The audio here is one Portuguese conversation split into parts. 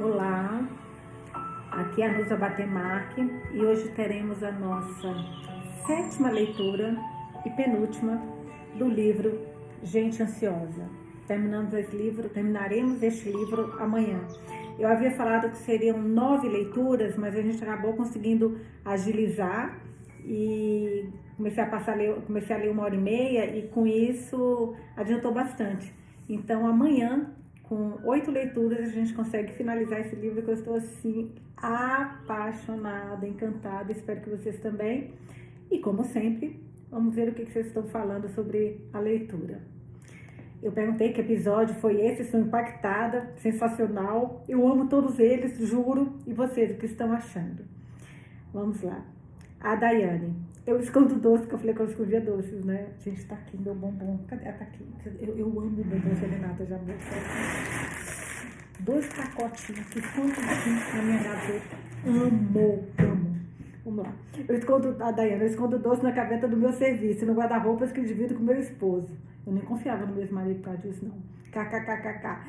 Olá, aqui é a Nusa Batemarque e hoje teremos a nossa 7ª leitura e penúltima do livro Gente Ansiosa. Terminaremos este livro amanhã. Eu havia falado que seriam 9 leituras, mas a gente acabou conseguindo agilizar e comecei a ler 1h30 e com isso adiantou bastante. Então amanhã, com 8 leituras, a gente consegue finalizar esse livro que eu estou assim apaixonada, encantada, espero que vocês também. E como sempre, vamos ver o que vocês estão falando sobre a leitura. Eu perguntei que episódio foi esse, estou impactada, sensacional, eu amo todos eles, juro, e vocês, o que estão achando? Vamos lá. A Daiane, eu escondo doce, que eu falei que eu escondia doces, né? Gente, tá aqui meu bombom, cadê? Tá aqui, eu amo bombom Serenata, já vou. 2 pacotinhos que escondo aqui na minha gaveta, amo. Vamos lá. Eu escondo doce na gaveta do meu serviço, no guarda-roupas que divido com meu esposo. Eu nem confiava no meu marido por causa disso, não. KKKKK.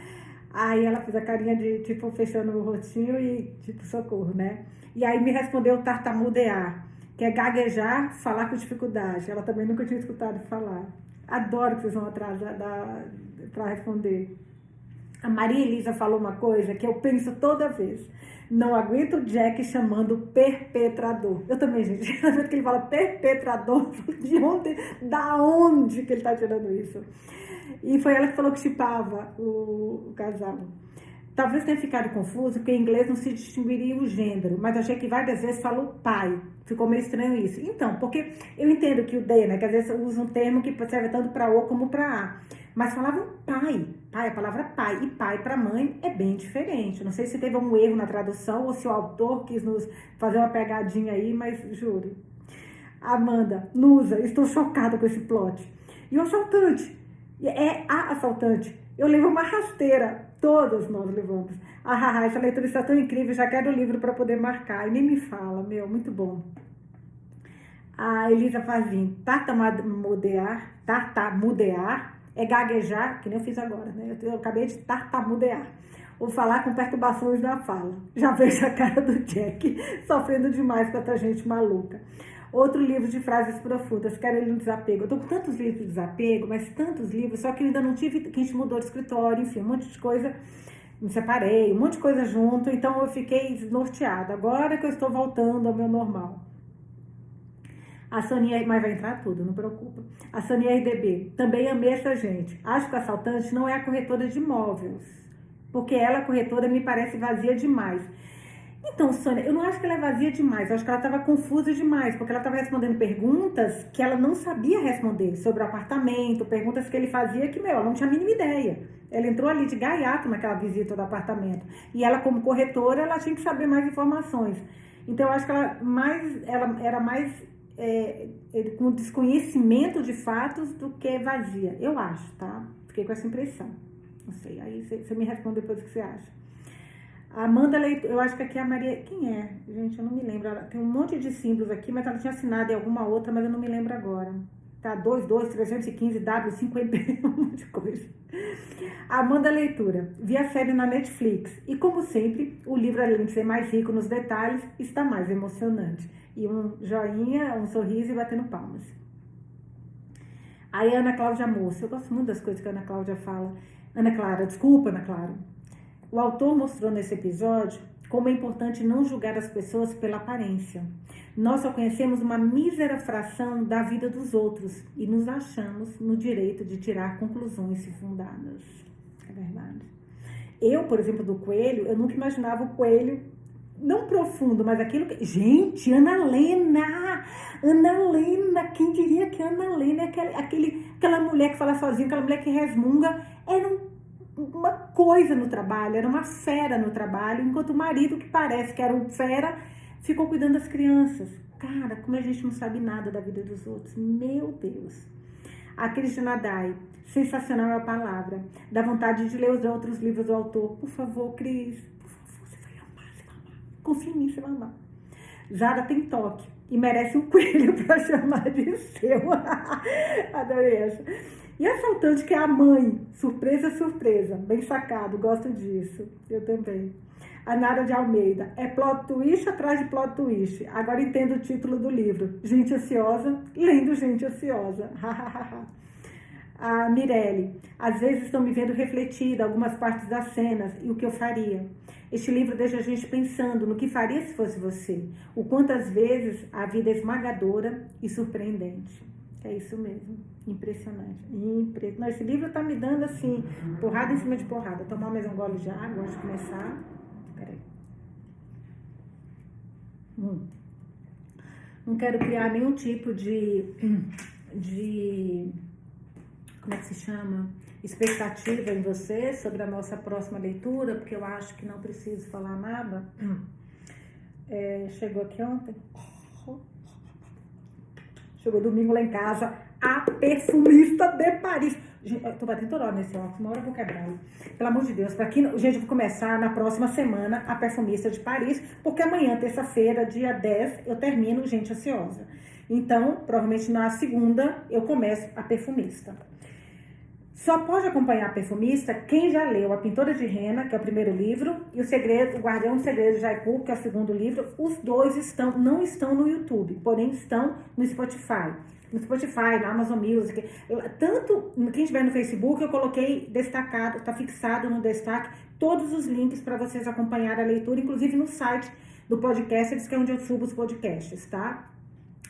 Aí ela fez a carinha de, tipo, fechando o rostinho e, tipo, socorro, né? E aí me respondeu tartamudear, que é gaguejar, falar com dificuldade. Ela também nunca tinha escutado falar. Adoro que vocês vão atrás para responder. A Maria Elisa falou uma coisa que eu penso toda vez. Não aguento o Jack chamando perpetrador. Eu também, gente. Na vez que ele fala perpetrador, da onde que ele tá tirando isso? E foi ela que falou que chipava o casal. Talvez tenha ficado confuso, porque em inglês não se distinguiria o gênero, mas achei que várias vezes falou pai. Ficou meio estranho isso. Então, porque eu entendo que o D, né, que às vezes usa um termo que serve tanto para O como para A. Mas falavam pai. Pai, a palavra pai. E pai para mãe é bem diferente. Não sei se teve um erro na tradução ou se o autor quis nos fazer uma pegadinha aí, mas juro. Amanda, Nusa, estou chocada com esse plot. E o assaltante? É a assaltante. Eu levo uma rasteira. Todas nós levamos. Essa leitura está tão incrível. Já quero o livro para poder marcar. E nem me fala, muito bom. A Elisa Fazim, tartamudear é gaguejar, que nem eu fiz agora, né? Eu acabei de tartamudear. Ou falar com perturbações na fala. Já vejo a cara do Jack sofrendo demais com essa gente maluca. Outro livro de frases profundas, quero ele no desapego. Eu tô com tantos livros de desapego, mas tantos livros, só que eu ainda não tive, que a gente mudou de escritório, enfim, um monte de coisa, me separei, um monte de coisa junto, então eu fiquei desnorteada. Agora que eu estou voltando ao meu normal. A Sonia, mas vai entrar tudo, não preocupa. A Sonia RDB, também amei essa gente. Acho que a assaltante não é a corretora de imóveis, porque ela, a corretora, me parece vazia demais. Então, Sônia, eu não acho que ela é vazia demais, eu acho que ela estava confusa demais, porque ela estava respondendo perguntas que ela não sabia responder sobre o apartamento, perguntas que ele fazia que, ela não tinha a mínima ideia. Ela entrou ali de gaiato naquela visita do apartamento. E ela, como corretora, ela tinha que saber mais informações. Então, eu acho que ela era mais com desconhecimento de fatos do que vazia. Eu acho, tá? Fiquei com essa impressão. Não sei, aí você me responde depois o que você acha. A Amanda Leitura, eu acho que aqui é a Maria... Quem é? Gente, eu não me lembro. Ela tem um monte de símbolos aqui, mas ela tinha assinado em alguma outra, mas eu não me lembro agora. Tá, 315, W50, um monte de coisa. A Amanda Leitura, vi a série na Netflix. E, como sempre, o livro, além de ser mais rico nos detalhes, está mais emocionante. E um joinha, um sorriso e batendo palmas. Aí a Ana Cláudia Moça, eu gosto muito das coisas que a Ana Cláudia fala. Ana Clara, desculpa, Ana Clara. O autor mostrou nesse episódio como é importante não julgar as pessoas pela aparência. Nós só conhecemos uma mísera fração da vida dos outros e nos achamos no direito de tirar conclusões fundadas. É verdade. Eu, por exemplo, do coelho, eu nunca imaginava o coelho, não profundo, mas aquilo que... Gente, Ana Lena, quem diria que Ana Lena é aquela mulher que fala sozinha, aquela mulher que resmunga, era uma coisa no trabalho, era uma fera no trabalho, enquanto o marido, que parece que era um fera, ficou cuidando das crianças. Cara, como a gente não sabe nada da vida dos outros. Meu Deus. A Cristina Dai, sensacional é a palavra. Dá vontade de ler os outros livros do autor. Por favor, Cris, por favor, você vai amar. Confia em mim, você vai amar. Zara tem toque e merece um coelho para chamar de seu. Adorei essa. E a assaltante, que é a mãe. Surpresa, surpresa. Bem sacado, gosto disso. Eu também. A Nara de Almeida, é plot twist atrás de plot twist. Agora entendo o título do livro. Gente Ociosa, lendo Gente Ociosa. A Mirelle, às vezes estou me vendo refletida algumas partes das cenas e o que eu faria. Este livro deixa a gente pensando no que faria se fosse você. O quanto às vezes a vida é esmagadora e surpreendente. É isso mesmo. Impressionante. Não, esse livro está me dando assim, porrada em cima de porrada. Vou tomar mais um gole de água antes de começar. Peraí. Não quero criar nenhum tipo de como é que se chama? Expectativa em você sobre a nossa próxima leitura, porque eu acho que não preciso falar nada. Chegou aqui ontem. Chegou domingo lá em casa, a perfumista de Paris. Gente, eu tô batendo toda hora nesse óculos, uma hora eu vou quebrar. Pelo amor de Deus, gente, eu vou começar na próxima semana a perfumista de Paris, porque amanhã, terça-feira, dia 10, eu termino Gente Ociosa. Então, provavelmente na segunda, eu começo a perfumista. Só pode acompanhar a perfumista quem já leu A Pintora de Henna, que é o primeiro livro, e O Guardião do Segredo de Jaipu, que é o segundo livro. Os dois não estão no YouTube, porém estão no Spotify. No Spotify, na Amazon Music. Tanto quem estiver no Facebook, eu coloquei destacado, está fixado no destaque, todos os links para vocês acompanharem a leitura, inclusive no site do podcast, que é onde eu subo os podcasts, tá?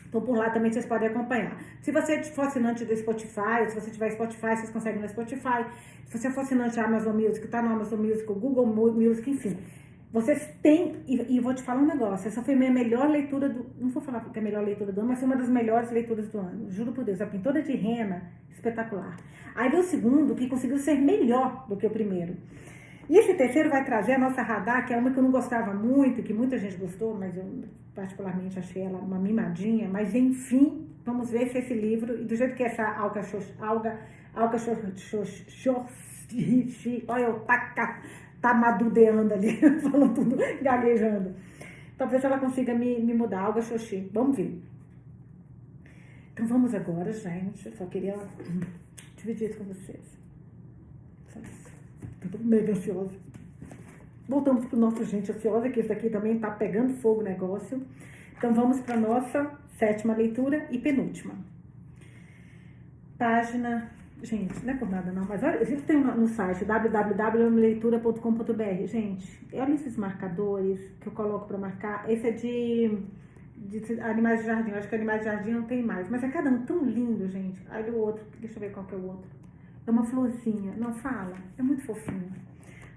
Então, por lá também vocês podem acompanhar. Se você for assinante do Spotify, ou se você tiver Spotify, vocês conseguem no Spotify. Se você for assinante da Amazon Music, tá no Amazon Music, o Google Music, enfim. Vocês têm, e vou te falar um negócio, essa foi minha melhor leitura não vou falar porque é a melhor leitura do ano, mas foi uma das melhores leituras do ano. Juro por Deus, A Pintora de Henna, espetacular. Aí veio o segundo, que conseguiu ser melhor do que o primeiro. E esse terceiro vai trazer a nossa Radar, que é uma que eu não gostava muito, que muita gente gostou, mas eu particularmente achei ela uma mimadinha. Mas enfim, vamos ver se esse livro, e do jeito que essa olha, eu tá madudeando ali, falando tudo, gaguejando. Talvez ela consiga me mudar, Alga Xoxi. Vamos ver. Então vamos agora, gente. Eu só queria dividir isso com vocês. Só isso. Tô mega ansiosa. Voltamos pro nosso Gente Ociosa, que isso aqui também tá pegando fogo o negócio. Então vamos para nossa 7ª leitura e penúltima. Página... Gente, não é por nada não, mas olha, a gente tem no site www.leitura.com.br. Gente, olha esses marcadores que eu coloco para marcar. Esse é de Animais de Jardim. Eu acho que Animais de Jardim não tem mais, mas é cada um tão lindo, gente. Aí o outro, deixa eu ver qual que é o outro. É uma florzinha, não fala, é muito fofinho.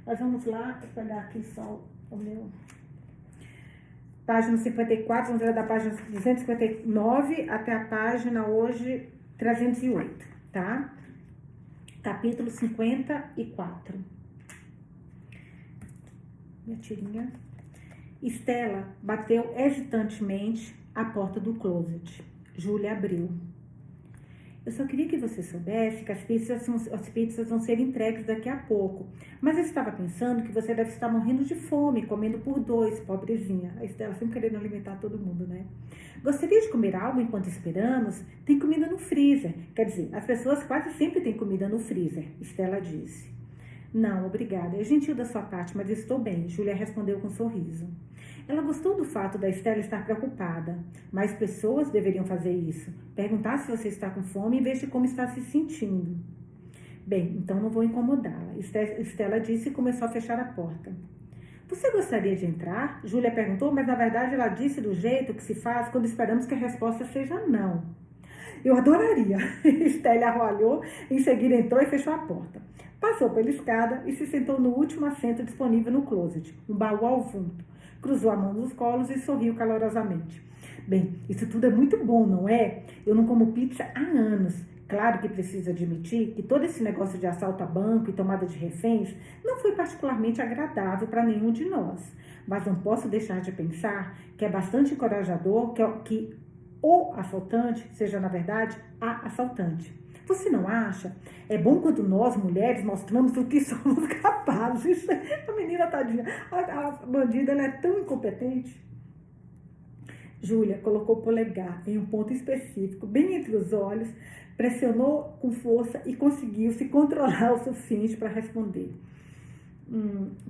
Nós vamos lá, vou pegar aqui só o meu. Página 54, vamos ver da página 259 até a página hoje 308, tá? Capítulo 54. Minha tirinha. Estela bateu hesitantemente à porta do closet. Júlia abriu. Eu só queria que você soubesse que as pizzas vão ser entregues daqui a pouco. Mas eu estava pensando que você deve estar morrendo de fome, comendo por 2, pobrezinha. A Estela sempre querendo alimentar todo mundo, né? Gostaria de comer algo enquanto esperamos? Tem comida no freezer. Quer dizer, as pessoas quase sempre têm comida no freezer, Estela disse. Não, obrigada. É gentil da sua parte, mas estou bem, Júlia respondeu com um sorriso. Ela gostou do fato da Estela estar preocupada. Mais pessoas deveriam fazer isso. Perguntar se você está com fome em vez de como está se sentindo. Bem, então não vou incomodá-la. Estela disse e começou a fechar a porta. Você gostaria de entrar? Júlia perguntou, mas na verdade ela disse do jeito que se faz quando esperamos que a resposta seja não. Eu adoraria. Estela arroalhou, em seguida entrou e fechou a porta. Passou pela escada e se sentou no último assento disponível no closet, um baú ao vulto. Cruzou a mão nos colos e sorriu calorosamente. Bem, isso tudo é muito bom, não é? Eu não como pizza há anos. Claro que preciso admitir que todo esse negócio de assalto a banco e tomada de reféns não foi particularmente agradável para nenhum de nós. Mas não posso deixar de pensar que é bastante encorajador que o assaltante seja, na verdade, a assaltante. Você não acha? É bom quando nós, mulheres, mostramos do que somos capazes. A menina tadinha, a bandida, ela é tão incompetente. Júlia colocou o polegar em um ponto específico, bem entre os olhos, pressionou com força e conseguiu se controlar o suficiente para responder.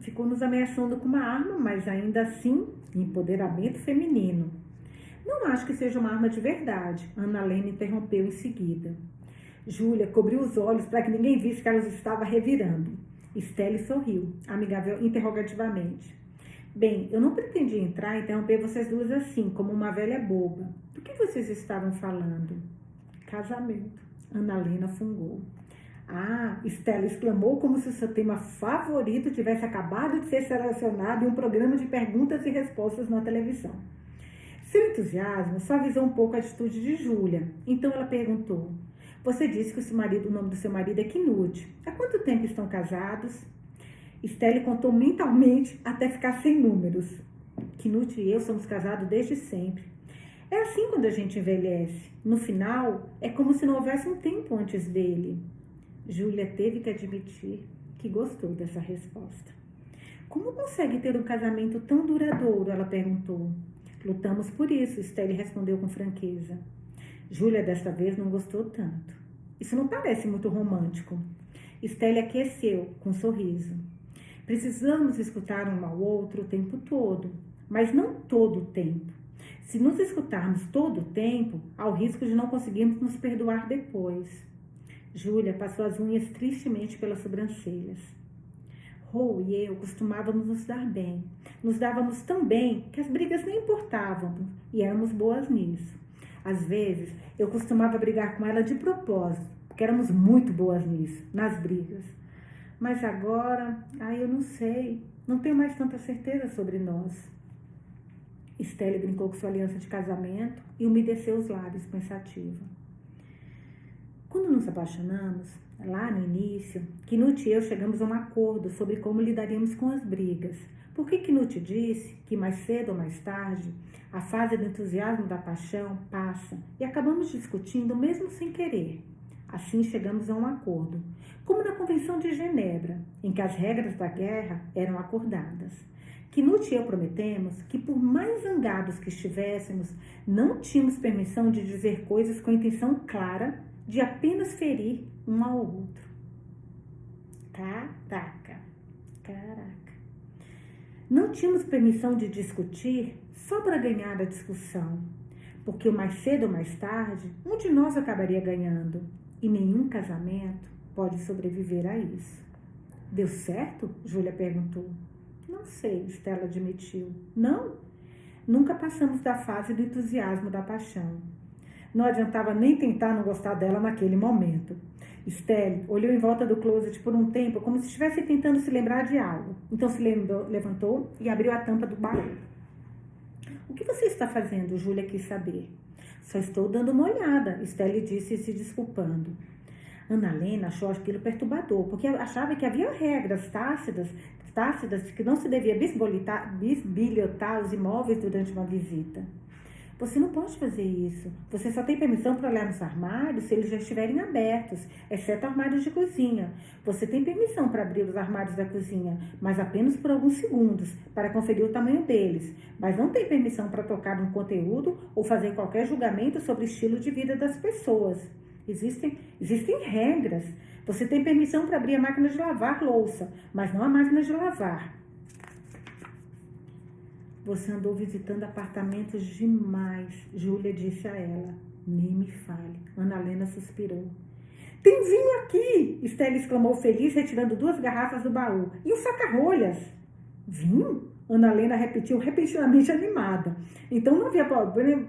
ficou nos ameaçando com uma arma, mas ainda assim, empoderamento feminino. Não acho que seja uma arma de verdade, Ana Helena interrompeu em seguida. Júlia cobriu os olhos para que ninguém visse que ela os estava revirando. Estelle sorriu, amigável, interrogativamente. Bem, eu não pretendia entrar e interromper vocês duas assim, como uma velha boba. Do que vocês estavam falando? Casamento. Ana Helena fungou. Ah, Estela exclamou como se o seu tema favorito tivesse acabado de ser selecionado em um programa de perguntas e respostas na televisão. Seu entusiasmo suavizou um pouco a atitude de Júlia. Então ela perguntou: você disse que o nome do seu marido é Knut. Há quanto tempo estão casados? Estelle contou mentalmente até ficar sem números. Knut e eu somos casados desde sempre. É assim quando a gente envelhece. No final, é como se não houvesse um tempo antes dele. Júlia teve que admitir que gostou dessa resposta. Como consegue ter um casamento tão duradouro? Ela perguntou. Lutamos por isso, Estelle respondeu com franqueza. Júlia desta vez não gostou tanto. Isso não parece muito romântico. Estelle aqueceu com um sorriso. Precisamos escutar um ao outro o tempo todo, mas não todo o tempo. Se nos escutarmos todo o tempo, há o risco de não conseguirmos nos perdoar depois. Júlia passou as unhas tristemente pelas sobrancelhas. Rô e eu costumávamos nos dar bem. Nos dávamos tão bem que as brigas nem importavam e éramos boas nisso. Às vezes, eu costumava brigar com ela de propósito, porque éramos muito boas nisso, nas brigas. Mas agora, eu não sei, não tenho mais tanta certeza sobre nós. Estelle brincou com sua aliança de casamento e umedeceu os lábios, pensativa. Quando nos apaixonamos, lá no início, Knut e eu chegamos a um acordo sobre como lidaríamos com as brigas. Porque Knut disse que mais cedo ou mais tarde, a fase do entusiasmo da paixão passa e acabamos discutindo mesmo sem querer. Assim chegamos a um acordo, como na Convenção de Genebra, em que as regras da guerra eram acordadas. Knut e eu prometemos que, por mais zangados que estivéssemos, não tínhamos permissão de dizer coisas com a intenção clara de apenas ferir um ao outro. Caraca. Não tínhamos permissão de discutir só para ganhar a discussão, porque mais cedo ou mais tarde, um de nós acabaria ganhando, e nenhum casamento pode sobreviver a isso. Deu certo? Júlia perguntou. Não sei, Estela admitiu. Não? Nunca passamos da fase do entusiasmo da paixão. Não adiantava nem tentar não gostar dela naquele momento. Estelle olhou em volta do closet por um tempo, como se estivesse tentando se lembrar de algo. Então se levantou e abriu a tampa do baú. O que você está fazendo? Júlia quis saber. Só estou dando uma olhada, Estelle disse, se desculpando. Ana Helena achou aquilo perturbador, porque achava que havia regras tácitas que não se devia bisbilhotar os imóveis durante uma visita. Você não pode fazer isso. Você só tem permissão para olhar nos armários se eles já estiverem abertos, exceto armários de cozinha. Você tem permissão para abrir os armários da cozinha, mas apenas por alguns segundos, para conferir o tamanho deles. Mas não tem permissão para tocar no conteúdo ou fazer qualquer julgamento sobre o estilo de vida das pessoas. Existem regras. Você tem permissão para abrir a máquina de lavar louça, mas não a máquina de lavar. Você andou visitando apartamentos demais, Júlia disse a ela. Nem me fale. Ana Helena suspirou. Tem vinho aqui, Estelle exclamou feliz, retirando 2 garrafas do baú. E um saca-rolhas. Vinho? Ana Helena repetiu repentinamente animada. Então não havia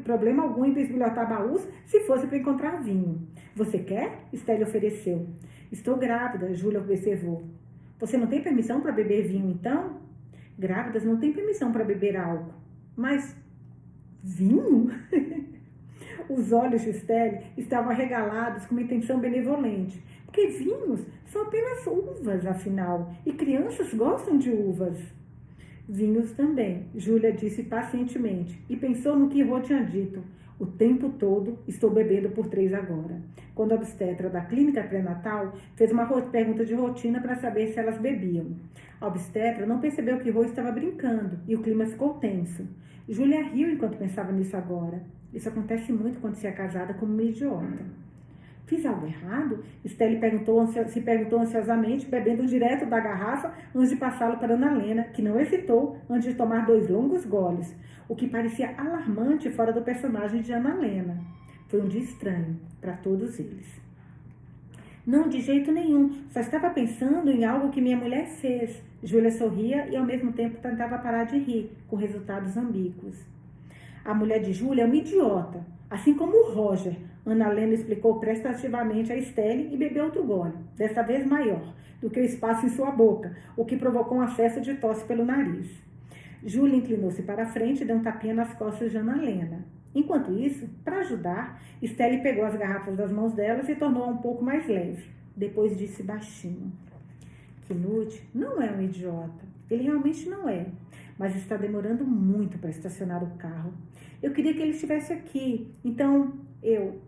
problema algum em bisbilhotar baús se fosse para encontrar vinho. Você quer? Estelle ofereceu. Estou grávida, Júlia observou. Você não tem permissão para beber vinho, então? Grávidas não têm permissão para beber álcool. Mas vinho? Os olhos de Estelle estavam arregalados com uma intenção benevolente. Porque vinhos são apenas uvas, afinal. E crianças gostam de uvas. Vinhos também, Júlia disse pacientemente. E pensou no que Rô tinha dito. O tempo todo estou bebendo por 3 agora. Quando a obstetra da clínica pré-natal fez uma pergunta de rotina para saber se elas bebiam. A obstetra não percebeu que Rô estava brincando e o clima ficou tenso. Júlia riu enquanto pensava nisso agora. Isso acontece muito quando se é casada como uma idiota. Fiz algo errado? Stelle se perguntou ansiosamente, bebendo direto da garrafa antes de passá-lo para Ana Helena, que não hesitou antes de tomar 2 longos goles, o que parecia alarmante fora do personagem de Ana Helena. Foi um dia estranho para todos eles. Não, de jeito nenhum. Só estava pensando em algo que minha mulher fez. Júlia sorria e ao mesmo tempo tentava parar de rir, com resultados ambíguos. A mulher de Júlia é uma idiota, assim como o Roger. Ana Helena explicou prestativamente a Stelle e bebeu outro gole, desta vez maior do que o espaço em sua boca, o que provocou um acesso de tosse pelo nariz. Júlia inclinou-se para a frente e deu um tapinha nas costas de Ana Helena. Enquanto isso, para ajudar, Stelle pegou as garrafas das mãos delas e tornou-a um pouco mais leve. Depois disse baixinho: Knut não é um idiota. Ele realmente não é. Mas está demorando muito para estacionar o carro. Eu queria que ele estivesse aqui. Então, eu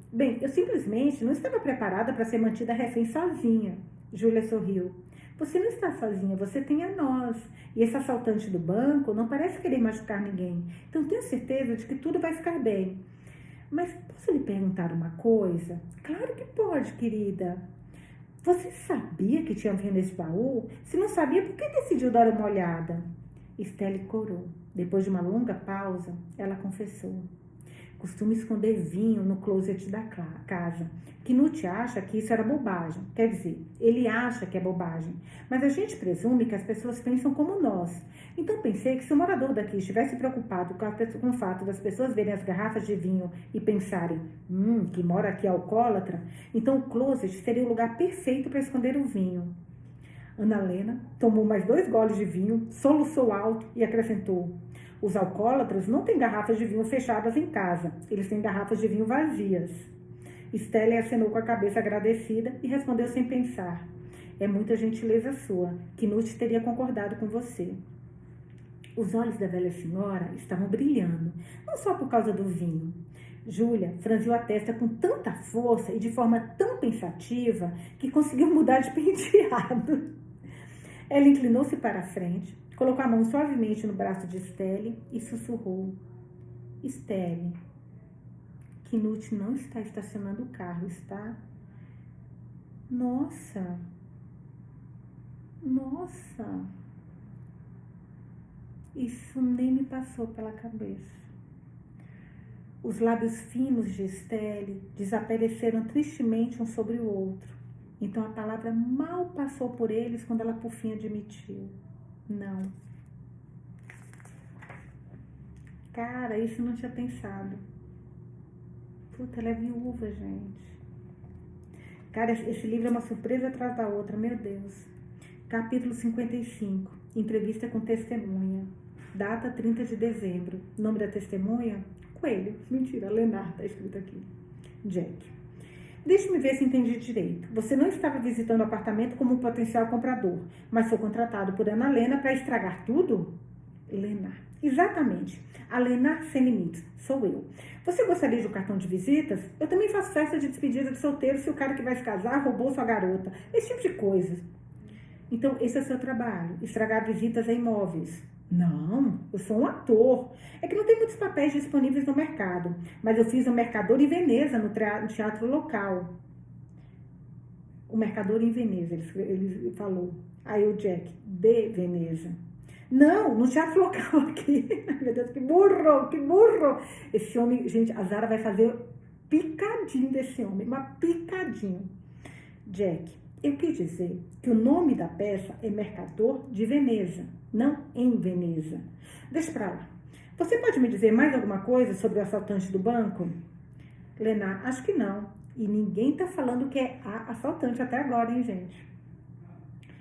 simplesmente não estava preparada para ser mantida refém sozinha. Júlia sorriu. Você não está sozinha, você tem a nós. E esse assaltante do banco não parece querer machucar ninguém. Então, tenho certeza de que tudo vai ficar bem. Mas posso lhe perguntar uma coisa? Claro que pode, querida. Você sabia que tinha vinho nesse baú? Se não sabia, por que decidiu dar uma olhada? Stelle corou. Depois de uma longa pausa, ela confessou: costumo esconder vinho no closet da casa. Knut acha que isso era bobagem. Quer dizer, ele acha que é bobagem. Mas a gente presume que as pessoas pensam como nós. Então pensei que se o morador daqui estivesse preocupado com o fato das pessoas verem as garrafas de vinho e pensarem, que mora aqui é alcoólatra, então o closet seria o lugar perfeito para esconder o vinho. Ana Helena tomou mais 2 goles de vinho, soluçou alto e acrescentou: os alcoólatras não têm garrafas de vinho fechadas em casa, eles têm garrafas de vinho vazias. Stelle acenou com a cabeça agradecida e respondeu sem pensar: é muita gentileza sua, Knut teria concordado com você. Os olhos da velha senhora estavam brilhando, não só por causa do vinho. Júlia franziu a testa com tanta força e de forma tão pensativa que conseguiu mudar de penteado. Ela inclinou-se para a frente, colocou a mão suavemente no braço de Stelle e sussurrou: Stelle, Knut não está estacionando o carro, está? Nossa! Isso nem me passou pela cabeça. Os lábios finos de Stelle desapareceram tristemente um sobre o outro. Então a palavra mal passou por eles quando ela por fim admitiu: não. Cara, isso eu não tinha pensado. Puta, ela é viúva, gente. Cara, esse livro é uma surpresa atrás da outra, meu Deus. Capítulo 55. Entrevista com testemunha. Data 30 de dezembro. Nome da testemunha? Coelho. Mentira, Leonardo, tá escrito aqui. Jack. Deixe-me ver se entendi direito. Você não estava visitando o apartamento como um potencial comprador, mas foi contratado por Ana Helena para estragar tudo? Leonardo. Exatamente. A Leonardo Sem Limites. Sou eu. Você gostaria de um cartão de visitas? Eu também faço festa de despedida de solteiro se o cara que vai se casar roubou sua garota. Esse tipo de coisa. Então, esse é o seu trabalho. Estragar visitas a imóveis. Não, eu sou um ator. É que não tem muitos papéis disponíveis no mercado. Mas eu fiz um Mercador em Veneza, no teatro local. O Mercador em Veneza, ele falou. Aí o Jack, de Veneza. Não, no teatro local aqui. Meu Deus, que burro. Esse homem, gente, a Zara vai fazer picadinho desse homem. Uma picadinho. Jack, eu quis dizer que o nome da peça é Mercador de Veneza, não em Veneza. Deixa pra lá. Você pode me dizer mais alguma coisa sobre o assaltante do banco? Lena, acho que não. E ninguém tá falando que é a assaltante até agora, hein, gente?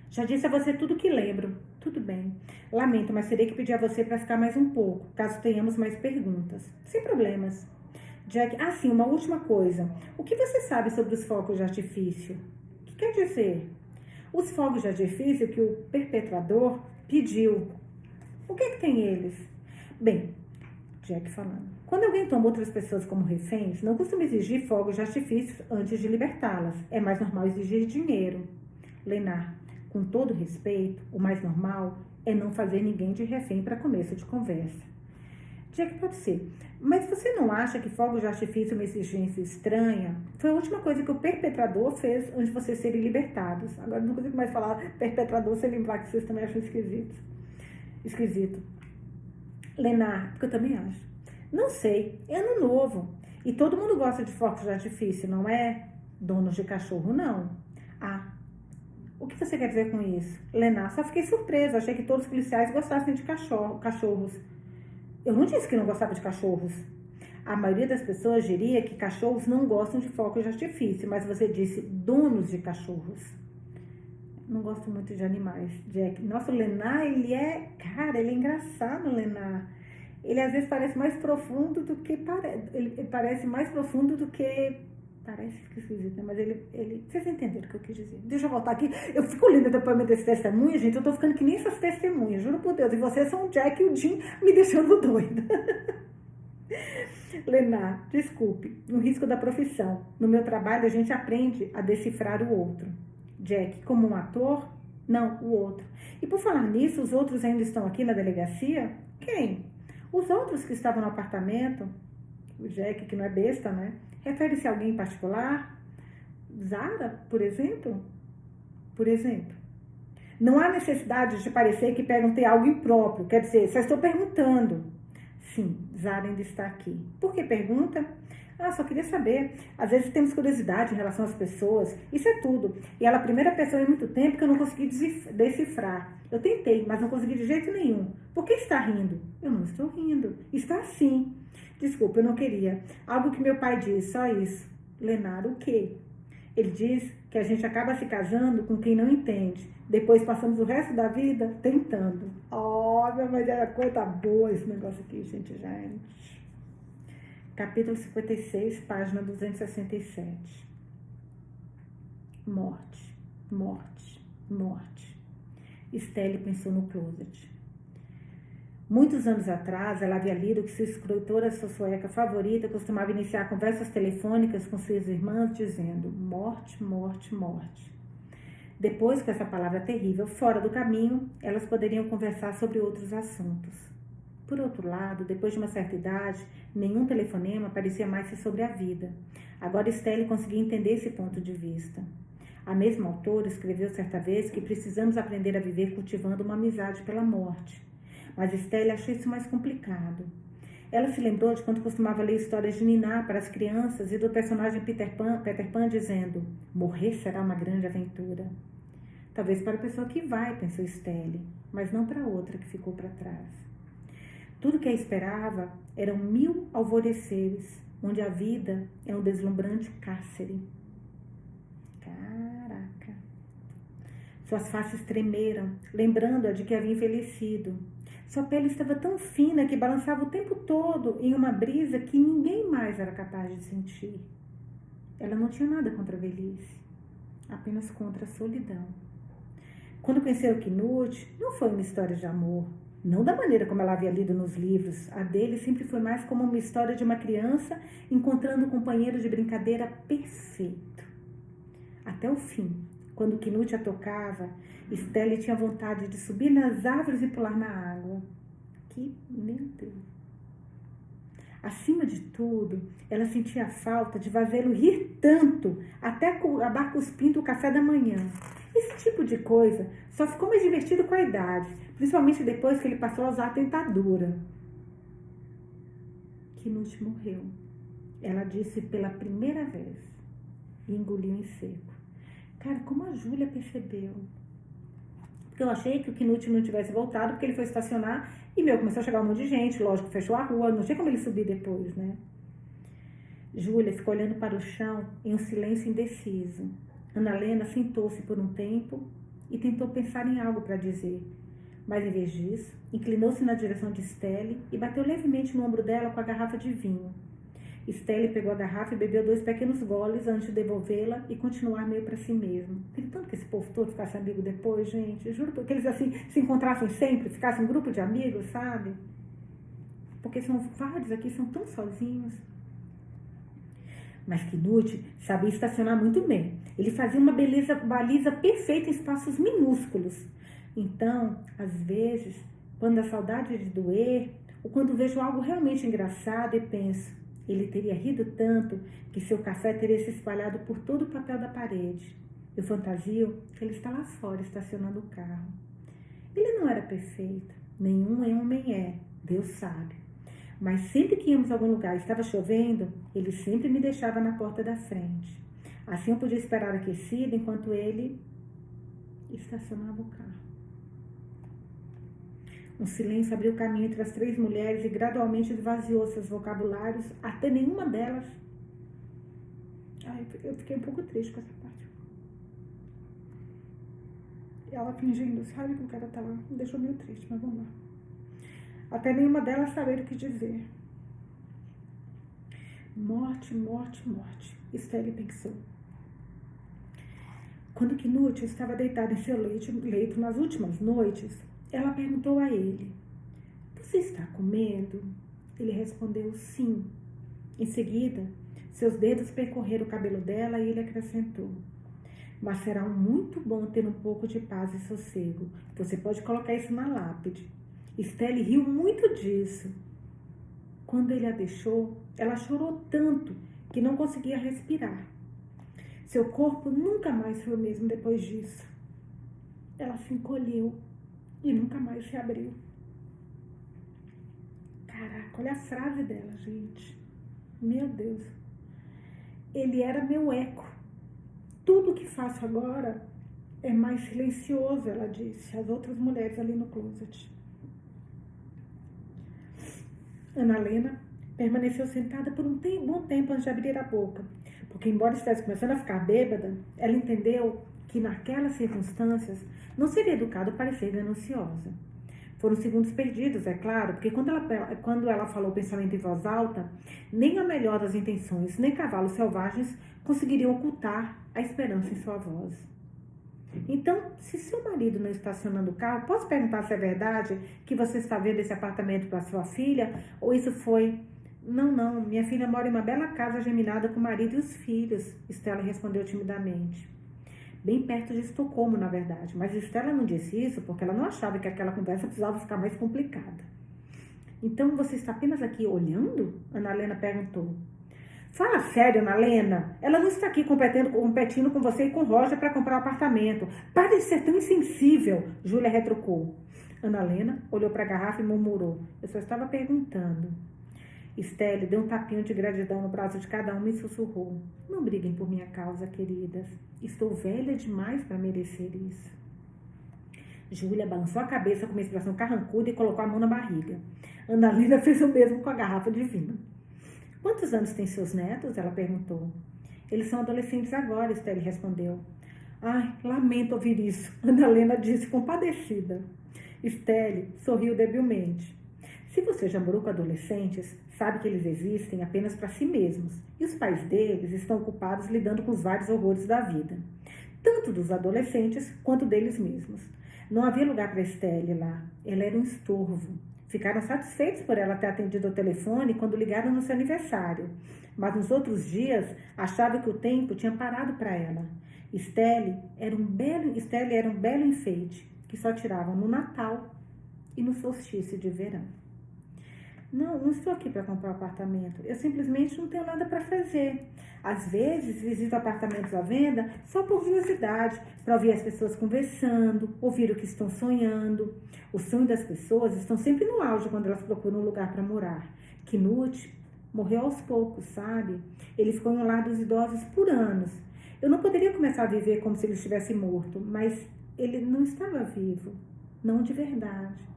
Já disse a você tudo que lembro. Tudo bem. Lamento, mas terei que pedir a você para ficar mais um pouco, caso tenhamos mais perguntas. Sem problemas. Jack, sim, uma última coisa. O que você sabe sobre os fogos de artifício? O que quer dizer? Os fogos de artifício que o perpetrador pediu. O que tem eles? Bem, Jack falando. Quando alguém toma outras pessoas como reféns, não costuma exigir fogos de artifício antes de libertá-las. É mais normal exigir dinheiro. Lenar, com todo respeito, o mais normal é não fazer ninguém de refém para começo de conversa. Jack, pode ser. Mas você não acha que fogos de artifício é uma exigência estranha? Foi a última coisa que o perpetrador fez antes de vocês serem libertados. Agora não consigo mais falar perpetrador sem lembrar que vocês também acham esquisito. Lenar, porque eu também acho. Não sei, é ano novo. E todo mundo gosta de fogos de artifício, não é? Donos de cachorro, não. Ah, o que você quer dizer com isso? Lenar, só fiquei surpresa. Achei que todos os policiais gostassem de cachorros. Eu não disse que não gostava de cachorros. A maioria das pessoas diria que cachorros não gostam de fogos de artifício, mas você disse donos de cachorros. Não gosto muito de animais, Jack. Nossa, o Lenar, ele é engraçado, Lenar. Ele às vezes parece mais profundo do que ele parece mais profundo do que parece, fica esquisito, né? Mas ele... Vocês entenderam o que eu quis dizer. Deixa eu voltar aqui. Eu fico lendo depois desse testemunho, gente. Eu tô ficando que nem essas testemunhas, juro por Deus. E vocês são o Jack e o Jim me deixando doida. Lenar, desculpe. Um risco da profissão. No meu trabalho, a gente aprende a decifrar o outro. Jack, como um ator? Não, o outro. E por falar nisso, os outros ainda estão aqui na delegacia? Quem? Os outros que estavam no apartamento. O Jack, que não é besta, né? Refere-se a alguém em particular? Zara, por exemplo? Por exemplo. Não há necessidade de parecer que perguntei algo impróprio. Quer dizer, só estou perguntando. Sim, Zara ainda está aqui. Por que pergunta? Ah, só queria saber. Às vezes temos curiosidade em relação às pessoas. Isso é tudo. E ela é a primeira pessoa em muito tempo que eu não consegui decifrar. Eu tentei, mas não consegui de jeito nenhum. Por que está rindo? Eu não estou rindo. Está sim. Desculpa, eu não queria. Algo que meu pai diz, só isso. Lenar, o quê? Ele diz que a gente acaba se casando com quem não entende. Depois passamos o resto da vida tentando. Olha, mas é coisa boa esse negócio aqui, gente. Capítulo 56, página 267. Morte, morte, morte. Stelle pensou no closet. Muitos anos atrás, ela havia lido que sua escritora sueca favorita costumava iniciar conversas telefônicas com suas irmãs dizendo morte, morte, morte. Depois que essa palavra terrível fora do caminho, elas poderiam conversar sobre outros assuntos. Por outro lado, depois de uma certa idade, nenhum telefonema parecia mais ser sobre a vida. Agora Stelle conseguia entender esse ponto de vista. A mesma autora escreveu certa vez que precisamos aprender a viver cultivando uma amizade pela morte. Mas Stelle achou isso mais complicado. Ela se lembrou de quando costumava ler histórias de Niná para as crianças e do personagem Peter Pan dizendo: morrer será uma grande aventura. Talvez para a pessoa que vai, pensou Stelle, mas não para outra que ficou para trás. Tudo que a esperava eram 1000 alvoreceres, onde a vida é um deslumbrante cárcere. Caraca! Suas faces tremeram, lembrando-a de que havia envelhecido. Sua pele estava tão fina que balançava o tempo todo em uma brisa que ninguém mais era capaz de sentir. Ela não tinha nada contra a velhice, apenas contra a solidão. Quando conheceu Knut, não foi uma história de amor, não da maneira como ela havia lido nos livros. A dele sempre foi mais como uma história de uma criança encontrando um companheiro de brincadeira perfeito. Até o fim, quando Knut a tocava, Stelle tinha vontade de subir nas árvores e pular na água. Meu Deus! Acima de tudo, ela sentia a falta de fazê-lo rir tanto, até acabar cuspindo o café da manhã. Esse tipo de coisa só ficou mais divertido com a idade, principalmente depois que ele passou a usar a dentadura. Knut morreu. Ela disse pela primeira vez e engoliu em seco. Cara, como a Júlia percebeu? Porque eu achei que o Knut não tivesse voltado, porque ele foi estacionar e, começou a chegar um monte de gente, lógico, fechou a rua, não sei como ele subir depois, né? Júlia ficou olhando para o chão em um silêncio indeciso. Ana Helena sentou-se por um tempo e tentou pensar em algo para dizer, mas em vez disso, inclinou-se na direção de Stelle e bateu levemente no ombro dela com a garrafa de vinho. Stelle pegou a garrafa e bebeu 2 pequenos goles antes de devolvê-la e continuar meio para si mesmo. Queria tanto que esse povo todo ficasse amigo depois, gente. Juro que eles assim se encontrassem sempre, ficassem um grupo de amigos, sabe? Porque são vários aqui, são tão sozinhos. Mas Knut sabia estacionar muito bem. Ele fazia uma baliza perfeita em espaços minúsculos. Então, às vezes, quando a saudade de doer ou quando vejo algo realmente engraçado e penso, ele teria rido tanto que seu café teria se espalhado por todo o papel da parede. Eu fantasio que ele está lá fora estacionando o carro. Ele não era perfeito, nenhum homem é, Deus sabe. Mas sempre que íamos a algum lugar e estava chovendo, ele sempre me deixava na porta da frente. Assim eu podia esperar aquecido enquanto ele estacionava o carro. Um silêncio abriu caminho entre as 3 mulheres e gradualmente esvaziou seus vocabulários, até nenhuma delas. Eu fiquei um pouco triste com essa parte. Ela fingindo, sabe que o cara tá lá, me deixou meio triste, mas vamos lá. Até nenhuma delas sabia o que dizer. Morte, morte, morte, Estelle pensou. Quando Knut estava deitado em seu leito nas últimas noites, ela perguntou a ele, você está com medo? Ele respondeu sim. Em seguida, seus dedos percorreram o cabelo dela e ele acrescentou, mas será muito bom ter um pouco de paz e sossego. Você pode colocar isso na lápide. Estelle riu muito disso. Quando ele a deixou, ela chorou tanto que não conseguia respirar. Seu corpo nunca mais foi o mesmo depois disso. Ela se encolheu e nunca mais se abriu. Caraca, olha a frase dela, gente. Meu Deus. Ele era meu eco. Tudo que faço agora é mais silencioso, ela disse às outras mulheres ali no closet. Ana Lena permaneceu sentada por um bom tempo antes de abrir a boca, porque embora estivesse começando a ficar bêbada, ela entendeu que naquelas circunstâncias não seria educado parecer gananciosa. Foram segundos perdidos, é claro, porque quando ela falou o pensamento em voz alta, nem a melhor das intenções, nem cavalos selvagens conseguiriam ocultar a esperança em sua voz. Então, se seu marido não está estacionando o carro, posso perguntar se é verdade que você está vendo esse apartamento para sua filha? Ou isso foi... Não, minha filha mora em uma bela casa geminada com o marido e os filhos, Estela respondeu timidamente. Bem perto de Estocolmo, na verdade, mas Estela não disse isso porque ela não achava que aquela conversa precisava ficar mais complicada. Então, você está apenas aqui olhando? Ana Lena perguntou. Fala sério, Ana Lena. Ela não está aqui competindo com você e com Roger para comprar um apartamento. Pare de ser tão insensível, Júlia retrucou. Ana Lena olhou para a garrafa e murmurou. Eu só estava perguntando. Estelle deu um tapinho de gratidão no braço de cada uma e sussurrou. Não briguem por minha causa, queridas. Estou velha demais para merecer isso. Júlia balançou a cabeça com uma expressão carrancuda e colocou a mão na barriga. Ana Lena fez o mesmo com a garrafa de vinho. Quantos anos têm seus netos? Ela perguntou. Eles são adolescentes agora, Estelle respondeu. Ai, lamento ouvir isso, Ana Lena disse compadecida. Estelle sorriu debilmente. Se você já morou com adolescentes, sabe que eles existem apenas para si mesmos, e os pais deles estão ocupados lidando com os vários horrores da vida, tanto dos adolescentes quanto deles mesmos. Não havia lugar para Estelle lá, ela era um estorvo. Ficaram satisfeitos por ela ter atendido ao telefone quando ligaram no seu aniversário, mas nos outros dias achavam que o tempo tinha parado para ela. Estelle era um belo enfeite que só tiravam no Natal e no solstício de verão. Não estou aqui para comprar um apartamento. Eu simplesmente não tenho nada para fazer. Às vezes, visito apartamentos à venda só por curiosidade, para ouvir as pessoas conversando, ouvir o que estão sonhando. Os sonhos das pessoas estão sempre no auge quando elas procuram um lugar para morar. Knut morreu aos poucos, sabe? Ele ficou em um lar dos idosos por anos. Eu não poderia começar a viver como se ele estivesse morto, mas ele não estava vivo. Não de verdade.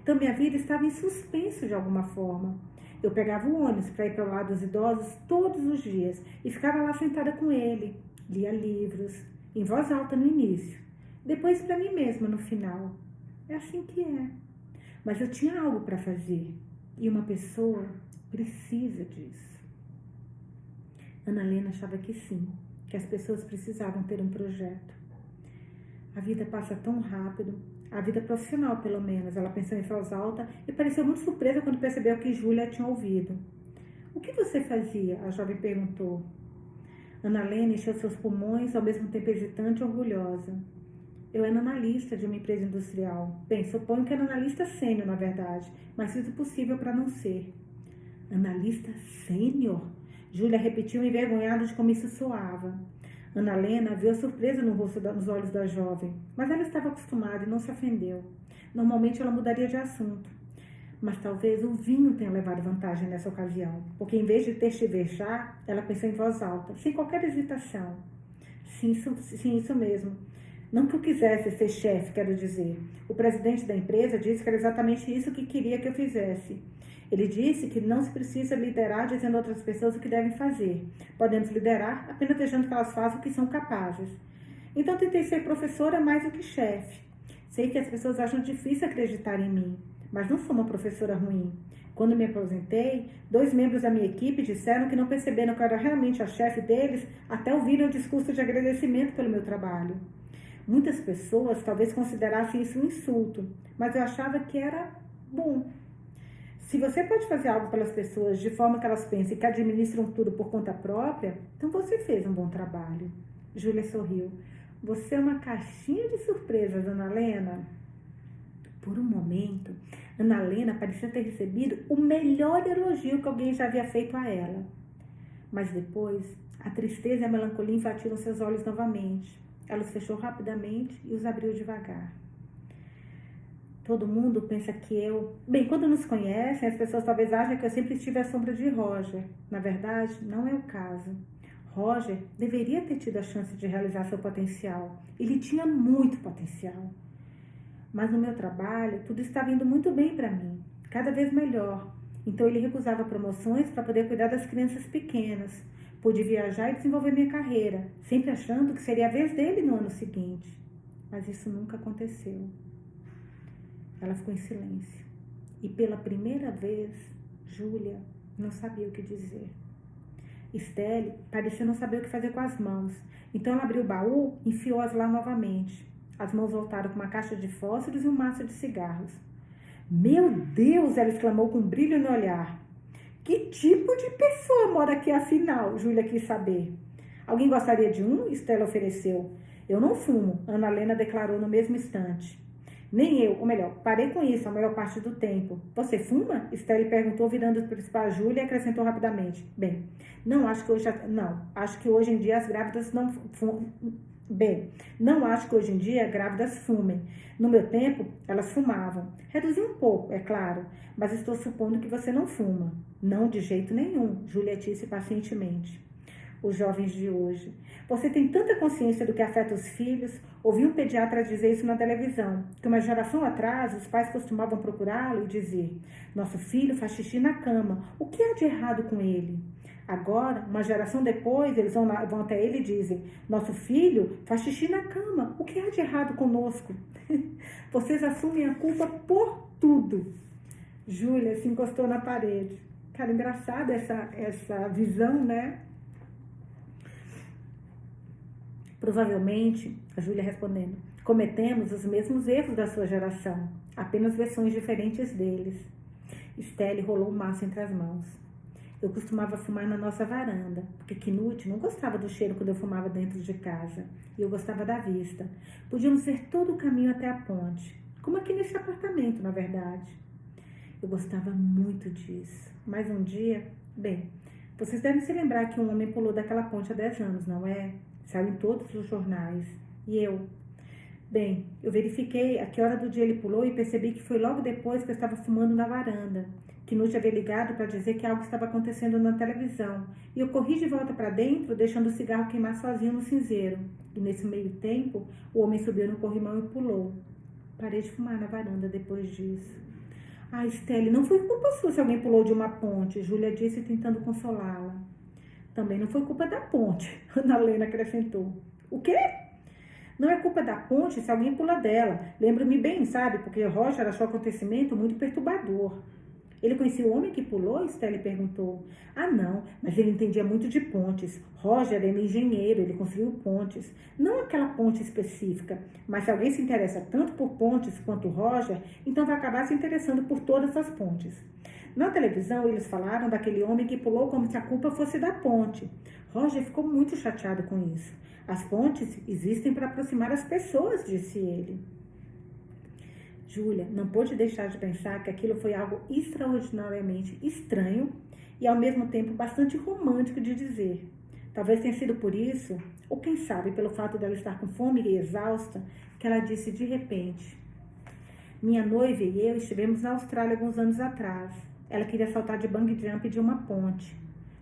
Então, minha vida estava em suspenso de alguma forma. Eu pegava o ônibus para ir para o lado dos idosos todos os dias e ficava lá sentada com ele. Lia livros, em voz alta no início, depois para mim mesma no final. É assim que é. Mas eu tinha algo para fazer e uma pessoa precisa disso. Ana Lena achava que sim, que as pessoas precisavam ter um projeto. A vida passa tão rápido. A vida profissional, pelo menos, ela pensou em voz alta e pareceu muito surpresa quando percebeu que Júlia tinha ouvido. O que você fazia? A jovem perguntou. Ana Lena encheu seus pulmões, ao mesmo tempo hesitante e orgulhosa. Eu era analista de uma empresa industrial. Bem, suponho que era analista sênior, na verdade, mas fiz o possível para não ser. Analista sênior? Júlia repetiu envergonhada de como isso soava. Ana Helena viu a surpresa no rosto, nos olhos da jovem, mas ela estava acostumada e não se ofendeu. Normalmente ela mudaria de assunto. Mas talvez o vinho tenha levado vantagem nessa ocasião, porque em vez de testivejar, ela pensou em voz alta, sem qualquer hesitação. Sim, isso mesmo. Não que eu quisesse ser chefe, quero dizer. O presidente da empresa disse que era exatamente isso que queria que eu fizesse. Ele disse que não se precisa liderar dizendo a outras pessoas o que devem fazer. Podemos liderar apenas deixando que elas façam o que são capazes. Então tentei ser professora mais do que chefe. Sei que as pessoas acham difícil acreditar em mim, mas não sou uma professora ruim. Quando me aposentei, 2 membros da minha equipe disseram que não perceberam que eu era realmente a chefe deles até ouvirem o discurso de agradecimento pelo meu trabalho. Muitas pessoas talvez considerassem isso um insulto, mas eu achava que era bom. Se você pode fazer algo pelas pessoas de forma que elas pensem que administram tudo por conta própria, então você fez um bom trabalho. Júlia sorriu. Você é uma caixinha de surpresas, Ana Helena. Por um momento, Ana Helena parecia ter recebido o melhor elogio que alguém já havia feito a ela. Mas depois, a tristeza e a melancolia invadiram seus olhos novamente. Ela os fechou rapidamente e os abriu devagar. Todo mundo pensa que eu... Bem, quando nos conhecem, as pessoas talvez achem que eu sempre estive à sombra de Roger. Na verdade, não é o caso. Roger deveria ter tido a chance de realizar seu potencial. Ele tinha muito potencial. Mas no meu trabalho, tudo estava indo muito bem para mim. Cada vez melhor. Então ele recusava promoções para poder cuidar das crianças pequenas. Pude viajar e desenvolver minha carreira, sempre achando que seria a vez dele no ano seguinte. Mas isso nunca aconteceu. Ela ficou em silêncio. E pela primeira vez, Júlia não sabia o que dizer. Estelle parecia não saber o que fazer com as mãos. Então ela abriu o baú e enfiou-as lá novamente. As mãos voltaram com uma caixa de fósforos e um maço de cigarros. Meu Deus! Ela exclamou com brilho no olhar. Que tipo de pessoa mora aqui afinal? Júlia quis saber. Alguém gostaria de um? Estelle ofereceu. Eu não fumo, Ana Helena declarou no mesmo instante. Nem eu, ou melhor, parei com isso a maior parte do tempo. Você fuma? Estelle perguntou, virando para a Júlia e acrescentou rapidamente. Bem, acho que hoje em dia as grávidas não fumam. Bem, não acho que hoje em dia grávidas fumem. No meu tempo, elas fumavam. Reduzi um pouco, é claro, mas estou supondo que você não fuma. Não, de jeito nenhum, Júlia disse pacientemente. Os jovens de hoje. Você tem tanta consciência do que afeta os filhos. Ouvi um pediatra dizer isso na televisão, que uma geração atrás os pais costumavam procurá-lo e dizer: nosso filho faz xixi na cama, o que há de errado com ele? Agora, uma geração depois, eles vão até ele e dizem: nosso filho faz xixi na cama, o que há de errado conosco? Vocês assumem a culpa por tudo. Júlia se encostou na parede. Cara, engraçada essa visão, né? Provavelmente, a Júlia respondendo, cometemos os mesmos erros da sua geração, apenas versões diferentes deles. Estelle rolou o maço entre as mãos. Eu costumava fumar na nossa varanda, porque Knut não gostava do cheiro quando eu fumava dentro de casa, e eu gostava da vista. Podíamos ver todo o caminho até a ponte, como aqui nesse apartamento, na verdade. Eu gostava muito disso, mas um dia... Bem, vocês devem se lembrar que um homem pulou daquela ponte há 10 anos, não é? Saiu em todos os jornais. E eu? Bem, eu verifiquei a que hora do dia ele pulou e percebi que foi logo depois que eu estava fumando na varanda. Knut havia ligado para dizer que algo estava acontecendo na televisão. E eu corri de volta para dentro, deixando o cigarro queimar sozinho no cinzeiro. E nesse meio tempo, o homem subiu no corrimão e pulou. Parei de fumar na varanda depois disso. Ah, Estelle, não foi culpa sua se alguém pulou de uma ponte, Júlia disse tentando consolá-la. Também não foi culpa da ponte, Ana Helena acrescentou. O quê? Não é culpa da ponte se alguém pula dela. Lembro-me bem, sabe? Porque Roger achou o acontecimento muito perturbador. Ele conhecia o homem que pulou? Estelle perguntou. Ah, não, mas ele entendia muito de pontes. Roger era engenheiro, ele construiu pontes. Não aquela ponte específica, mas se alguém se interessa tanto por pontes quanto Roger, então vai acabar se interessando por todas as pontes. Na televisão, eles falaram daquele homem que pulou como se a culpa fosse da ponte. Roger ficou muito chateado com isso. As pontes existem para aproximar as pessoas, disse ele. Júlia não pôde deixar de pensar que aquilo foi algo extraordinariamente estranho e ao mesmo tempo bastante romântico de dizer. Talvez tenha sido por isso, ou quem sabe pelo fato dela estar com fome e exausta, que ela disse de repente: minha noiva e eu estivemos na Austrália alguns anos atrás. Ela queria saltar de bungee jump de uma ponte.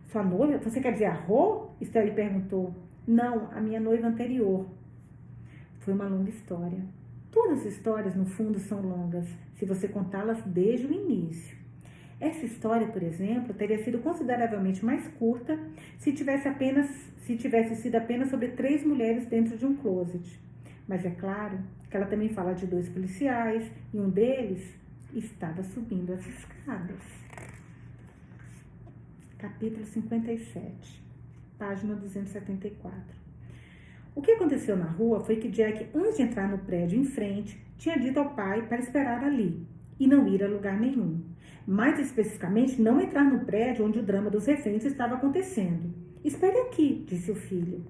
Sua noiva? Você quer dizer a Rô? Estelle perguntou. Não, a minha noiva anterior. Foi uma longa história. Todas as histórias, no fundo, são longas, se você contá-las desde o início. Essa história, por exemplo, teria sido consideravelmente mais curta se tivesse sido apenas sobre 3 mulheres dentro de um closet. Mas é claro que ela também fala de 2 policiais e um deles estava subindo as escadas. Capítulo 57, página 274. O que aconteceu na rua foi que Jack, antes de entrar no prédio em frente, tinha dito ao pai para esperar ali e não ir a lugar nenhum. Mais especificamente, não entrar no prédio onde o drama dos reféns estava acontecendo. Espere aqui, disse o filho.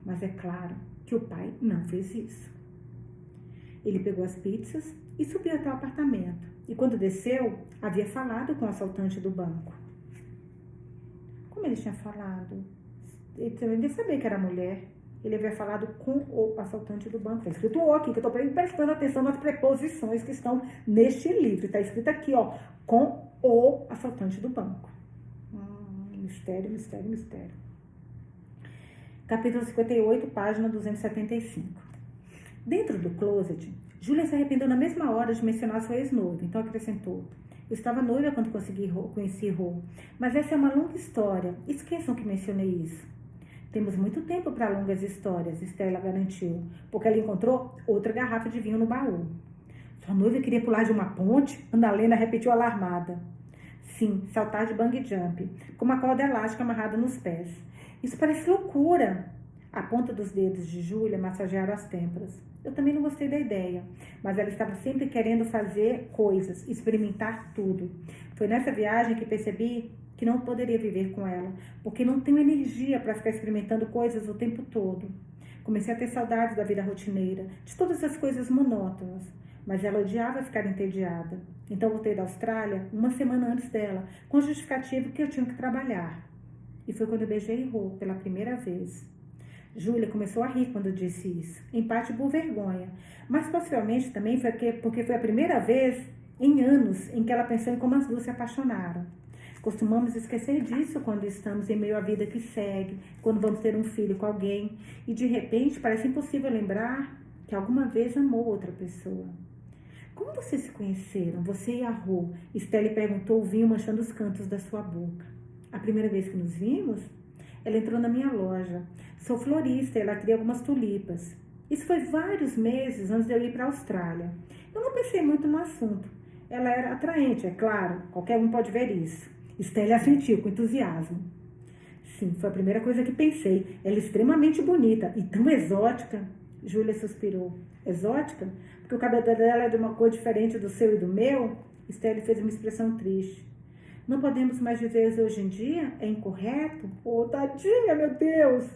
Mas é claro que o pai não fez isso. Ele pegou as pizzas e subiu até o apartamento. E quando desceu, havia falado com o assaltante do banco. Como ele tinha falado? Ele também sabia que era mulher. Ele havia falado com o assaltante do banco. Está escrito o aqui, que eu estou prestando atenção nas preposições que estão neste livro. Está escrito aqui, ó, com o assaltante do banco. Mistério, mistério, mistério. Capítulo 58, página 275. Dentro do closet, Júlia se arrependeu na mesma hora de mencionar sua ex-noiva, então acrescentou: eu estava noiva quando conheci Rô, mas essa é uma longa história. Esqueçam que mencionei isso. Temos muito tempo para longas histórias, Estela garantiu, porque ela encontrou outra garrafa de vinho no baú. Sua noiva queria pular de uma ponte? Ana Helena repetiu alarmada. Sim, saltar de bungee jump, com uma corda elástica amarrada nos pés. Isso parece loucura. A ponta dos dedos de Júlia massagearam as têmporas. Eu também não gostei da ideia, mas ela estava sempre querendo fazer coisas, experimentar tudo. Foi nessa viagem que percebi que não poderia viver com ela, porque não tenho energia para ficar experimentando coisas o tempo todo. Comecei a ter saudades da vida rotineira, de todas as coisas monótonas, mas ela odiava ficar entediada. Então voltei da Austrália uma semana antes dela, com o justificativo que eu tinha que trabalhar. E foi quando eu beijei Rô pela primeira vez. Júlia começou a rir quando eu disse isso, em parte por vergonha, mas possivelmente também foi porque foi a primeira vez em anos em que ela pensou em como as duas se apaixonaram. Costumamos esquecer disso quando estamos em meio à vida que segue, quando vamos ter um filho com alguém, e de repente parece impossível lembrar que alguma vez amou outra pessoa. Como vocês se conheceram, você e a Rô? Estelle perguntou, o vinho manchando os cantos da sua boca. A primeira vez que nos vimos, ela entrou na minha loja. Sou florista e ela cria algumas tulipas. Isso foi vários meses antes de eu ir para a Austrália. Eu não pensei muito no assunto. Ela era atraente, é claro, qualquer um pode ver isso. Estelle assentiu com entusiasmo. Sim, foi a primeira coisa que pensei. Ela é extremamente bonita e tão exótica. Júlia suspirou. Exótica? Porque o cabelo dela é de uma cor diferente do seu e do meu? Estelle fez uma expressão triste. Não podemos mais viver isso hoje em dia? É incorreto? Oh, tadinha, meu Deus!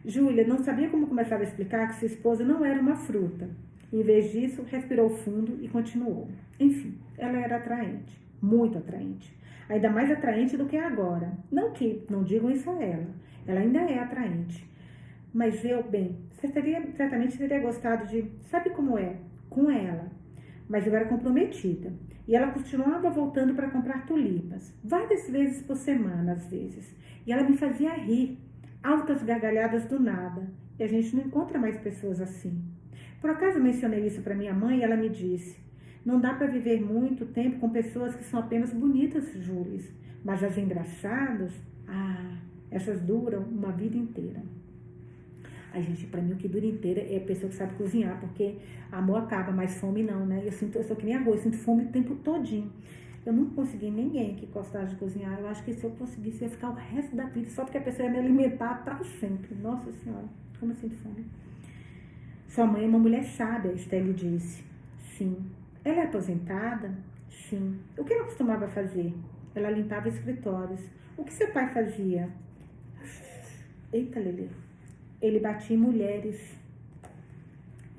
Júlia não sabia como começar a explicar que sua esposa não era uma fruta. Em vez disso, respirou fundo e continuou. Enfim, ela era atraente, muito atraente. Ainda mais atraente do que é agora. Não digam isso a ela. Ela ainda é atraente. Mas eu, bem, certamente teria gostado de, sabe como é, com ela. Mas eu era comprometida. E ela continuava voltando para comprar tulipas. Várias vezes por semana, às vezes. E ela me fazia rir. Altas gargalhadas do nada. E a gente não encontra mais pessoas assim. Por acaso mencionei isso para minha mãe e ela me disse: não dá para viver muito tempo com pessoas que são apenas bonitas, Júlia. Mas as engraçadas, essas duram uma vida inteira. Ai, gente, pra mim o que dura inteira é a pessoa que sabe cozinhar, porque amor acaba, mas fome não, né? Eu sou que nem arroz, sinto fome o tempo todinho. Eu nunca consegui ninguém que gostasse de cozinhar. Eu acho que se eu conseguisse, eu ia ficar o resto da vida, só porque a pessoa ia me alimentar para sempre. Nossa Senhora, como eu sinto fome. Sua mãe é uma mulher sábia, Estelle disse. Sim. Ela é aposentada? Sim. O que ela costumava fazer? Ela limpava escritórios. O que seu pai fazia? Eita, Lelê. Ele batia em mulheres.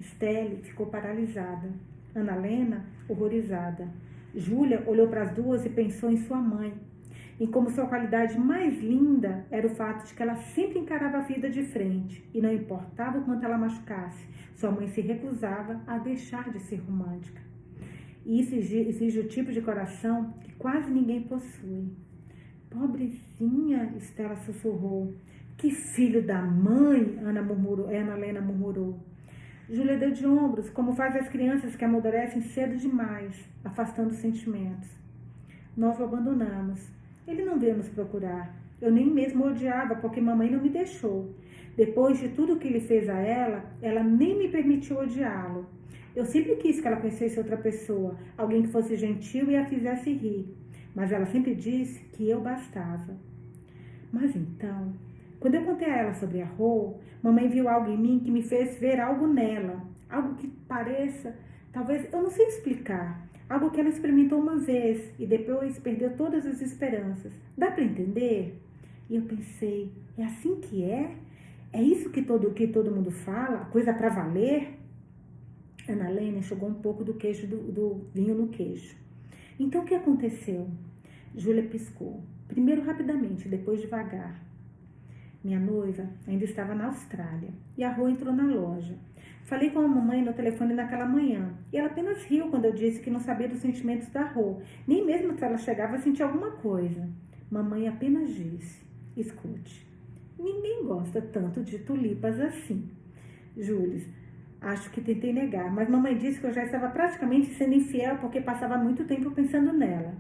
Estelle ficou paralisada. Ana Helena, horrorizada. Júlia olhou para as duas e pensou em sua mãe, em como sua qualidade mais linda era o fato de que ela sempre encarava a vida de frente e não importava o quanto ela machucasse, sua mãe se recusava a deixar de ser romântica. E isso exige o tipo de coração que quase ninguém possui. Pobrezinha, Estela sussurrou. Que filho da mãe, Ana Helena murmurou. Júlia deu de ombros, como faz as crianças que amadurecem cedo demais, afastando os sentimentos. Nós o abandonamos. Ele não veio nos procurar. Eu nem mesmo o odiava, porque mamãe não me deixou. Depois de tudo que ele fez a ela nem me permitiu odiá-lo. Eu sempre quis que ela conhecesse outra pessoa, alguém que fosse gentil e a fizesse rir. Mas ela sempre disse que eu bastava. Mas então, quando eu contei a ela sobre a Rô, mamãe viu algo em mim que me fez ver algo nela. Algo que pareça, talvez, eu não sei explicar. Algo que ela experimentou uma vez e depois perdeu todas as esperanças. Dá para entender? E eu pensei, é assim que é? É isso que todo mundo fala? Coisa para valer? Ana Helena enxugou um pouco do queijo do vinho no queixo. Então o que aconteceu? Júlia piscou. Primeiro rapidamente, depois devagar. Minha noiva ainda estava na Austrália e a Rô entrou na loja. Falei com a mamãe no telefone naquela manhã e ela apenas riu quando eu disse que não sabia dos sentimentos da Rô, nem mesmo se ela chegava a sentir alguma coisa. Mamãe apenas disse, escute, ninguém gosta tanto de tulipas assim. Júlia, acho que tentei negar, mas mamãe disse que eu já estava praticamente sendo infiel porque passava muito tempo pensando nela.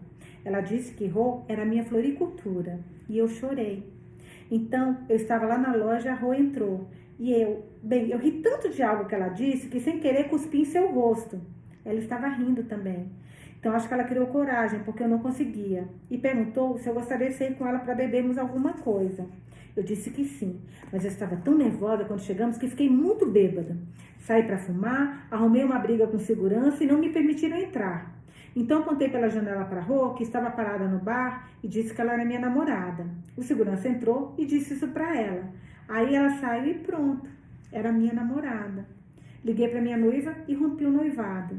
Ela disse que Rô era minha floricultura e eu chorei. Então, eu estava lá na loja, a Rô entrou. E eu ri tanto de algo que ela disse que sem querer cuspi em seu rosto. Ela estava rindo também. Então, acho que ela criou coragem, porque eu não conseguia. E perguntou se eu gostaria de sair com ela para bebermos alguma coisa. Eu disse que sim, mas eu estava tão nervosa quando chegamos que fiquei muito bêbada. Saí para fumar, arrumei uma briga com segurança e não me permitiram entrar. Então, apontei pela janela para a Rô, que estava parada no bar, e disse que ela era minha namorada. O segurança entrou e disse isso para ela. Aí ela saiu e pronto, era minha namorada. Liguei para minha noiva e rompi o noivado.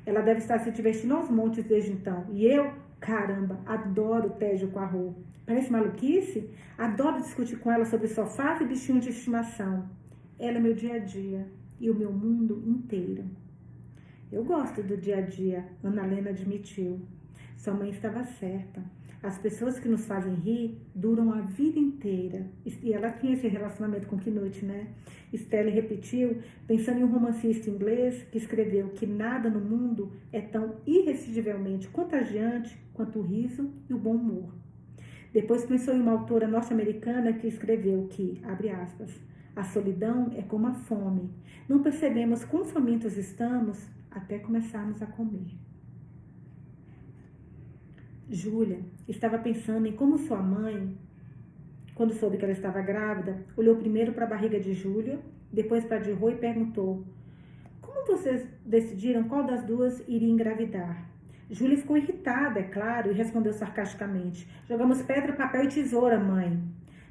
Ela deve estar se divertindo aos montes desde então. E eu, caramba, adoro tédio com a Rô. Parece maluquice? Adoro discutir com ela sobre sofás e bichinhos de estimação. Ela é meu dia a dia e o meu mundo inteiro. Eu gosto do dia a dia, Ana Helena admitiu. Sua mãe estava certa. As pessoas que nos fazem rir duram a vida inteira. E ela tinha esse relacionamento com Knut, né? Estelle repetiu, pensando em um romancista inglês que escreveu que nada no mundo é tão irresistivelmente contagiante quanto o riso e o bom humor. Depois pensou em uma autora norte-americana que escreveu que, abre aspas, a solidão é como a fome. Não percebemos quão famintos estamos até começarmos a comer. Júlia estava pensando em como sua mãe, quando soube que ela estava grávida, olhou primeiro para a barriga de Júlia, depois para a de Rô e perguntou, como vocês decidiram qual das duas iria engravidar? Júlia ficou irritada, é claro, e respondeu sarcasticamente, jogamos pedra, papel e tesoura, mãe.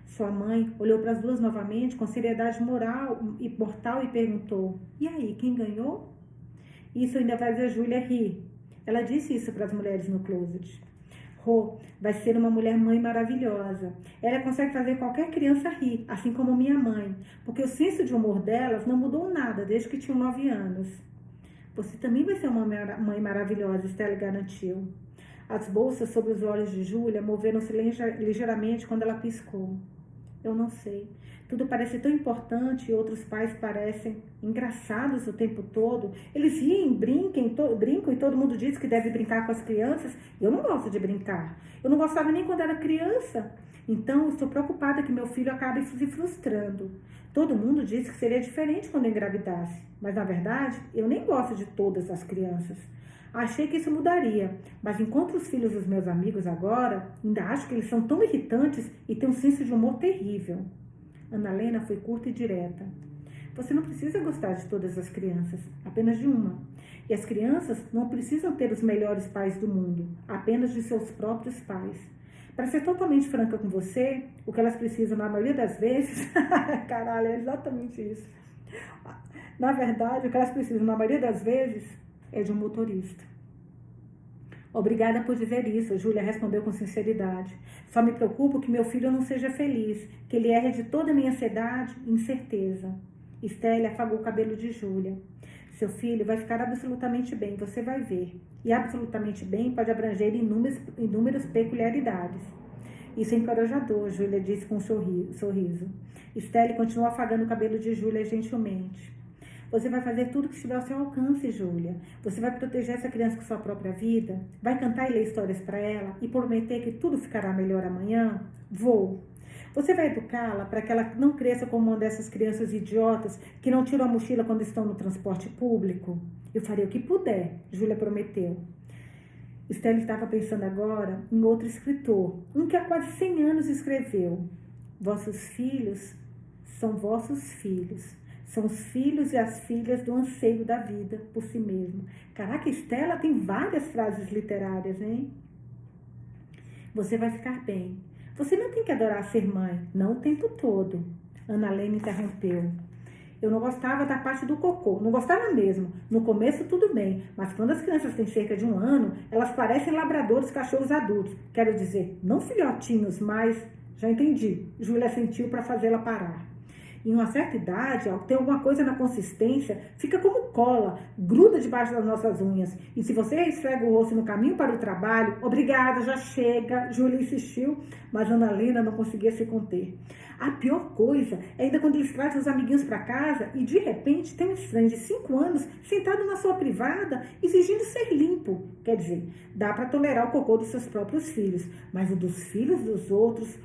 Sua mãe olhou para as duas novamente com seriedade moral e mortal e perguntou, e aí, quem ganhou? Isso ainda fazia a Júlia rir. Ela disse isso para as mulheres no closet. Rô vai ser uma mulher-mãe maravilhosa. Ela consegue fazer qualquer criança rir, assim como minha mãe, porque o senso de humor delas não mudou nada desde que tinham 9 anos. Você também vai ser uma mãe maravilhosa, Estelle garantiu. As bolsas sobre os olhos de Júlia moveram-se ligeiramente quando ela piscou. Eu não sei. Tudo parece tão importante e outros pais parecem engraçados o tempo todo. Eles riem, brincam e todo mundo diz que deve brincar com as crianças. Eu não gosto de brincar. Eu não gostava nem quando era criança. Então, estou preocupada que meu filho acabe se frustrando. Todo mundo diz que seria diferente quando engravidasse. Mas, na verdade, eu nem gosto de todas as crianças. Achei que isso mudaria, mas enquanto os filhos dos meus amigos agora, ainda acho que eles são tão irritantes e têm um senso de humor terrível. Ana Helena foi curta e direta. Você não precisa gostar de todas as crianças, apenas de uma. E as crianças não precisam ter os melhores pais do mundo, apenas de seus próprios pais. Para ser totalmente franca com você, o que elas precisam na maioria das vezes, caralho, é exatamente isso. Na verdade, o que elas precisam na maioria das vezes é de um motorista. Obrigada por dizer isso, Júlia respondeu com sinceridade. Só me preocupo que meu filho não seja feliz, que ele erre de toda a minha ansiedade e incerteza. Estela afagou o cabelo de Júlia. Seu filho vai ficar absolutamente bem, você vai ver. E absolutamente bem pode abranger inúmeras peculiaridades. Isso é encorajador, Júlia disse com um sorriso. Estela continuou afagando o cabelo de Júlia gentilmente. Você vai fazer tudo que estiver ao seu alcance, Júlia. Você vai proteger essa criança com sua própria vida? Vai cantar e ler histórias para ela e prometer que tudo ficará melhor amanhã? Vou. Você vai educá-la para que ela não cresça como uma dessas crianças idiotas que não tiram a mochila quando estão no transporte público? Eu farei o que puder, Júlia prometeu. Estela estava pensando agora em outro escritor, um que há quase 100 anos escreveu. Vossos filhos são vossos filhos. São os filhos e as filhas do anseio da vida por si mesmo. Caraca, Estela tem várias frases literárias, hein? Você vai ficar bem. Você não tem que adorar ser mãe, não o tempo todo. Ana Helena interrompeu. Eu não gostava da parte do cocô, não gostava mesmo. No começo tudo bem, mas quando as crianças têm cerca de 1 ano, elas parecem labradores cachorros adultos. Quero dizer, não filhotinhos, mas... Já entendi. Júlia sentiu para fazê-la parar. Em uma certa idade, ao ter alguma coisa na consistência, fica como cola, gruda debaixo das nossas unhas. E se você esfrega o rosto no caminho para o trabalho, obrigada, já chega. Júlia insistiu, mas Ana Helena não conseguia se conter. A pior coisa é ainda quando eles trazem os amiguinhos para casa e, de repente, tem um estranho de 5 anos sentado na sua privada, exigindo ser limpo. Quer dizer, dá para tolerar o cocô dos seus próprios filhos, mas o dos filhos dos outros,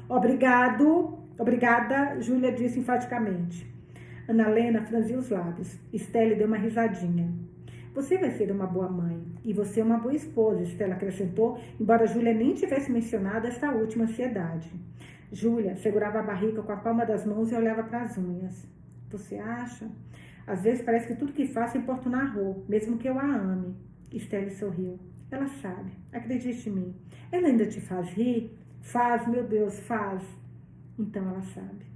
Obrigada, Júlia disse enfaticamente. Ana Helena franziu os lábios. Estela deu uma risadinha. Você vai ser uma boa mãe. E você é uma boa esposa, Estela acrescentou, embora Júlia nem tivesse mencionado esta última ansiedade. Júlia segurava a barriga com a palma das mãos e olhava para as unhas. Você acha? Às vezes parece que tudo que faço importa um arro, mesmo que eu a ame. Estela sorriu. Ela sabe. Acredite em mim. Ela ainda te faz rir? Faz, meu Deus, faz. Então ela sabe.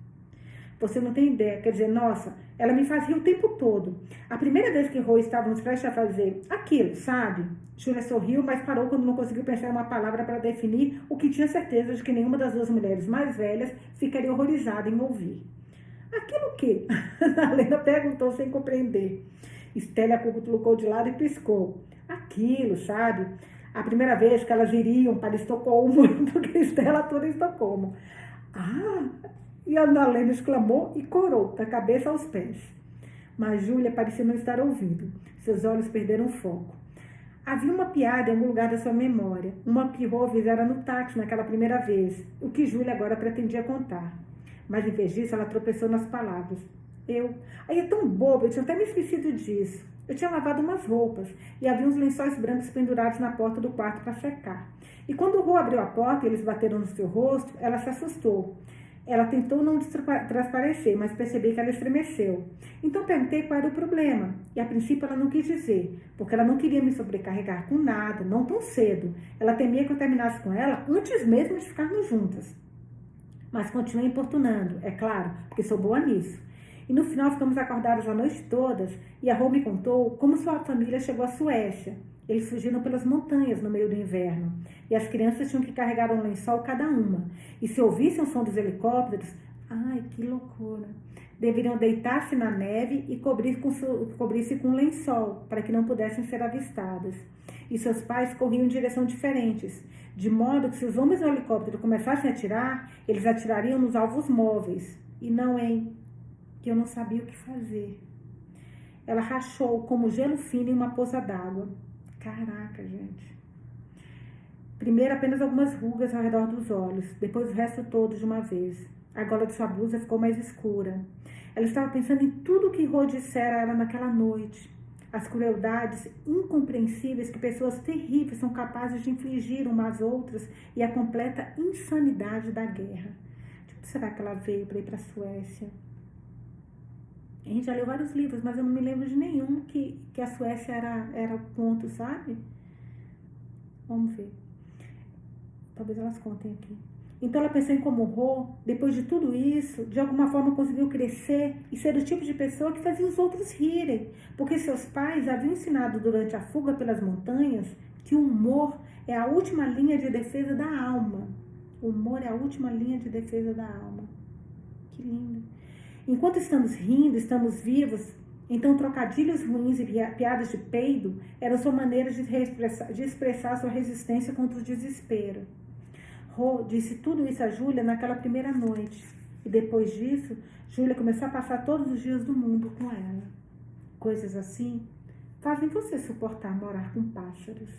Você não tem ideia, quer dizer, nossa, ela me faz rir o tempo todo. A primeira vez que Rô estávamos prestes a fazer aquilo, sabe? Júlia sorriu, mas parou quando não conseguiu pensar em uma palavra para definir o que tinha certeza de que nenhuma das 2 mulheres mais velhas ficaria horrorizada em ouvir. Aquilo o quê? A Helena perguntou sem compreender. Estela colocou de lado e piscou. Aquilo, sabe? A primeira vez que elas iriam para Estocolmo, porque Estela toda em Estocolmo. Ah! E a Ana Helena exclamou e corou, da cabeça aos pés. Mas Júlia parecia não estar ouvindo. Seus olhos perderam o foco. Havia uma piada em algum lugar da sua memória. Uma que Rô fizera no táxi naquela primeira vez. O que Júlia agora pretendia contar. Mas em vez disso, ela tropeçou nas palavras. Aí é tão boba, eu tinha até me esquecido disso. Eu tinha lavado umas roupas e havia uns lençóis brancos pendurados na porta do quarto para secar. E quando o Rô abriu a porta e eles bateram no seu rosto, ela se assustou. Ela tentou não transparecer, mas percebi que ela estremeceu. Então perguntei qual era o problema. E a princípio ela não quis dizer, porque ela não queria me sobrecarregar com nada, não tão cedo. Ela temia que eu terminasse com ela antes mesmo de ficarmos juntas. Mas continuei importunando, é claro, porque sou boa nisso. E no final ficamos acordadas a noite todas e a Rô me contou como sua família chegou à Suécia. Eles fugiram pelas montanhas no meio do inverno e as crianças tinham que carregar um lençol cada uma. E se ouvissem o som dos helicópteros, ai, que loucura! Deveriam deitar-se na neve e cobrir-se com um lençol para que não pudessem ser avistadas. E seus pais corriam em direção diferentes, de modo que se os homens do helicóptero começassem a atirar, eles atirariam nos alvos móveis e não em... que eu não sabia o que fazer. Ela rachou como gelo fino em uma poça d'água. Caraca, gente. Primeiro apenas algumas rugas ao redor dos olhos, depois o resto todo de uma vez. A gola de sua blusa ficou mais escura. Ela estava pensando em tudo o que Rô dissera a ela naquela noite. As crueldades incompreensíveis que pessoas terríveis são capazes de infligir umas às outras e a completa insanidade da guerra. De onde será que ela veio para ir para a Suécia? A gente já leu vários livros, mas eu não me lembro de nenhum que a Suécia era o ponto, sabe? Vamos ver. Talvez elas contem aqui. Então ela pensou em como Rô, depois de tudo isso, de alguma forma conseguiu crescer e ser o tipo de pessoa que fazia os outros rirem, porque seus pais haviam ensinado durante a fuga pelas montanhas que o humor é a última linha de defesa da alma. O humor é a última linha de defesa da alma. Que lindo. Enquanto estamos rindo, estamos vivos, então trocadilhos ruins e piadas de peido eram sua maneira de expressar sua resistência contra o desespero. Rô disse tudo isso a Júlia naquela primeira noite. E depois disso, Júlia começou a passar todos os dias do mundo com ela. Coisas assim fazem você suportar morar com pássaros.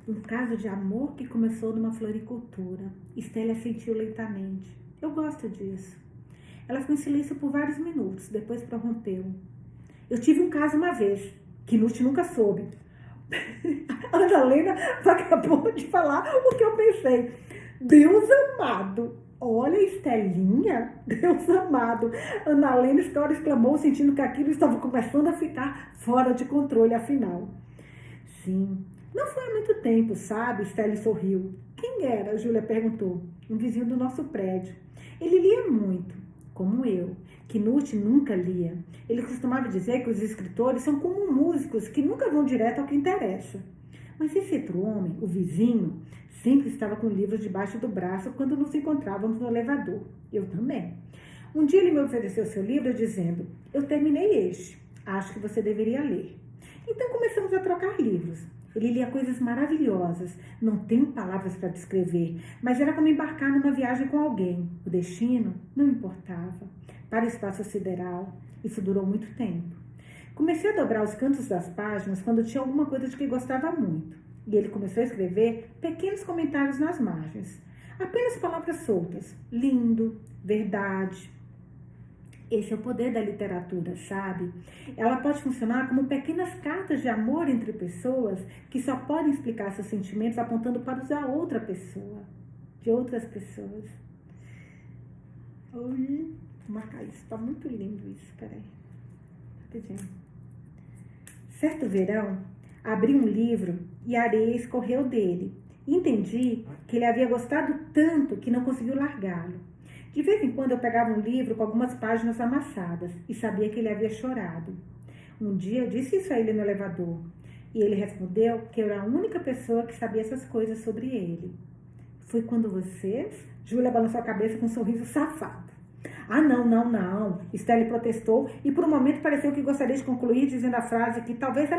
Um caso de amor que começou numa floricultura. Estela sentiu lentamente. Eu gosto disso. Ela ficou em silêncio por vários minutos, depois prorrompeu. Eu tive um caso uma vez, que Nute nunca soube. A Ana Helena acabou de falar o que eu pensei. Deus amado, olha Estelinha, Deus amado. Ana Helena exclamou, sentindo que aquilo estava começando a ficar fora de controle, afinal. Sim, não foi há muito tempo, sabe? Estela sorriu. Quem era? Júlia perguntou. Um vizinho do nosso prédio. Ele lia muito, como eu. Knut nunca lia. Ele costumava dizer que os escritores são como músicos que nunca vão direto ao que interessa. Mas esse outro homem, o vizinho, sempre estava com o livro debaixo do braço quando nos encontrávamos no elevador. Eu também. Um dia ele me ofereceu seu livro dizendo, eu terminei este, acho que você deveria ler. Então começamos a trocar livros. Ele lia coisas maravilhosas, não tenho palavras para descrever, mas era como embarcar numa viagem com alguém. O destino não importava. Para o espaço sideral, isso durou muito tempo. Comecei a dobrar os cantos das páginas quando tinha alguma coisa de que gostava muito. E ele começou a escrever pequenos comentários nas margens. Apenas palavras soltas. Lindo, verdade. Esse é o poder da literatura, sabe? Ela pode funcionar como pequenas cartas de amor entre pessoas que só podem explicar seus sentimentos apontando para os da outra pessoa, de outras pessoas. Oi, vou marcar isso, tá muito lindo isso, peraí. Rapidinho. Certo verão, abri um livro e a areia escorreu dele. Entendi que ele havia gostado tanto que não conseguiu largá-lo. De vez em quando eu pegava um livro com algumas páginas amassadas e sabia que ele havia chorado. Um dia eu disse isso a ele no elevador e ele respondeu que eu era a única pessoa que sabia essas coisas sobre ele. Foi quando vocês... Júlia balançou a cabeça com um sorriso safado. Ah, não. Estela protestou e por um momento pareceu que gostaria de concluir dizendo a frase que talvez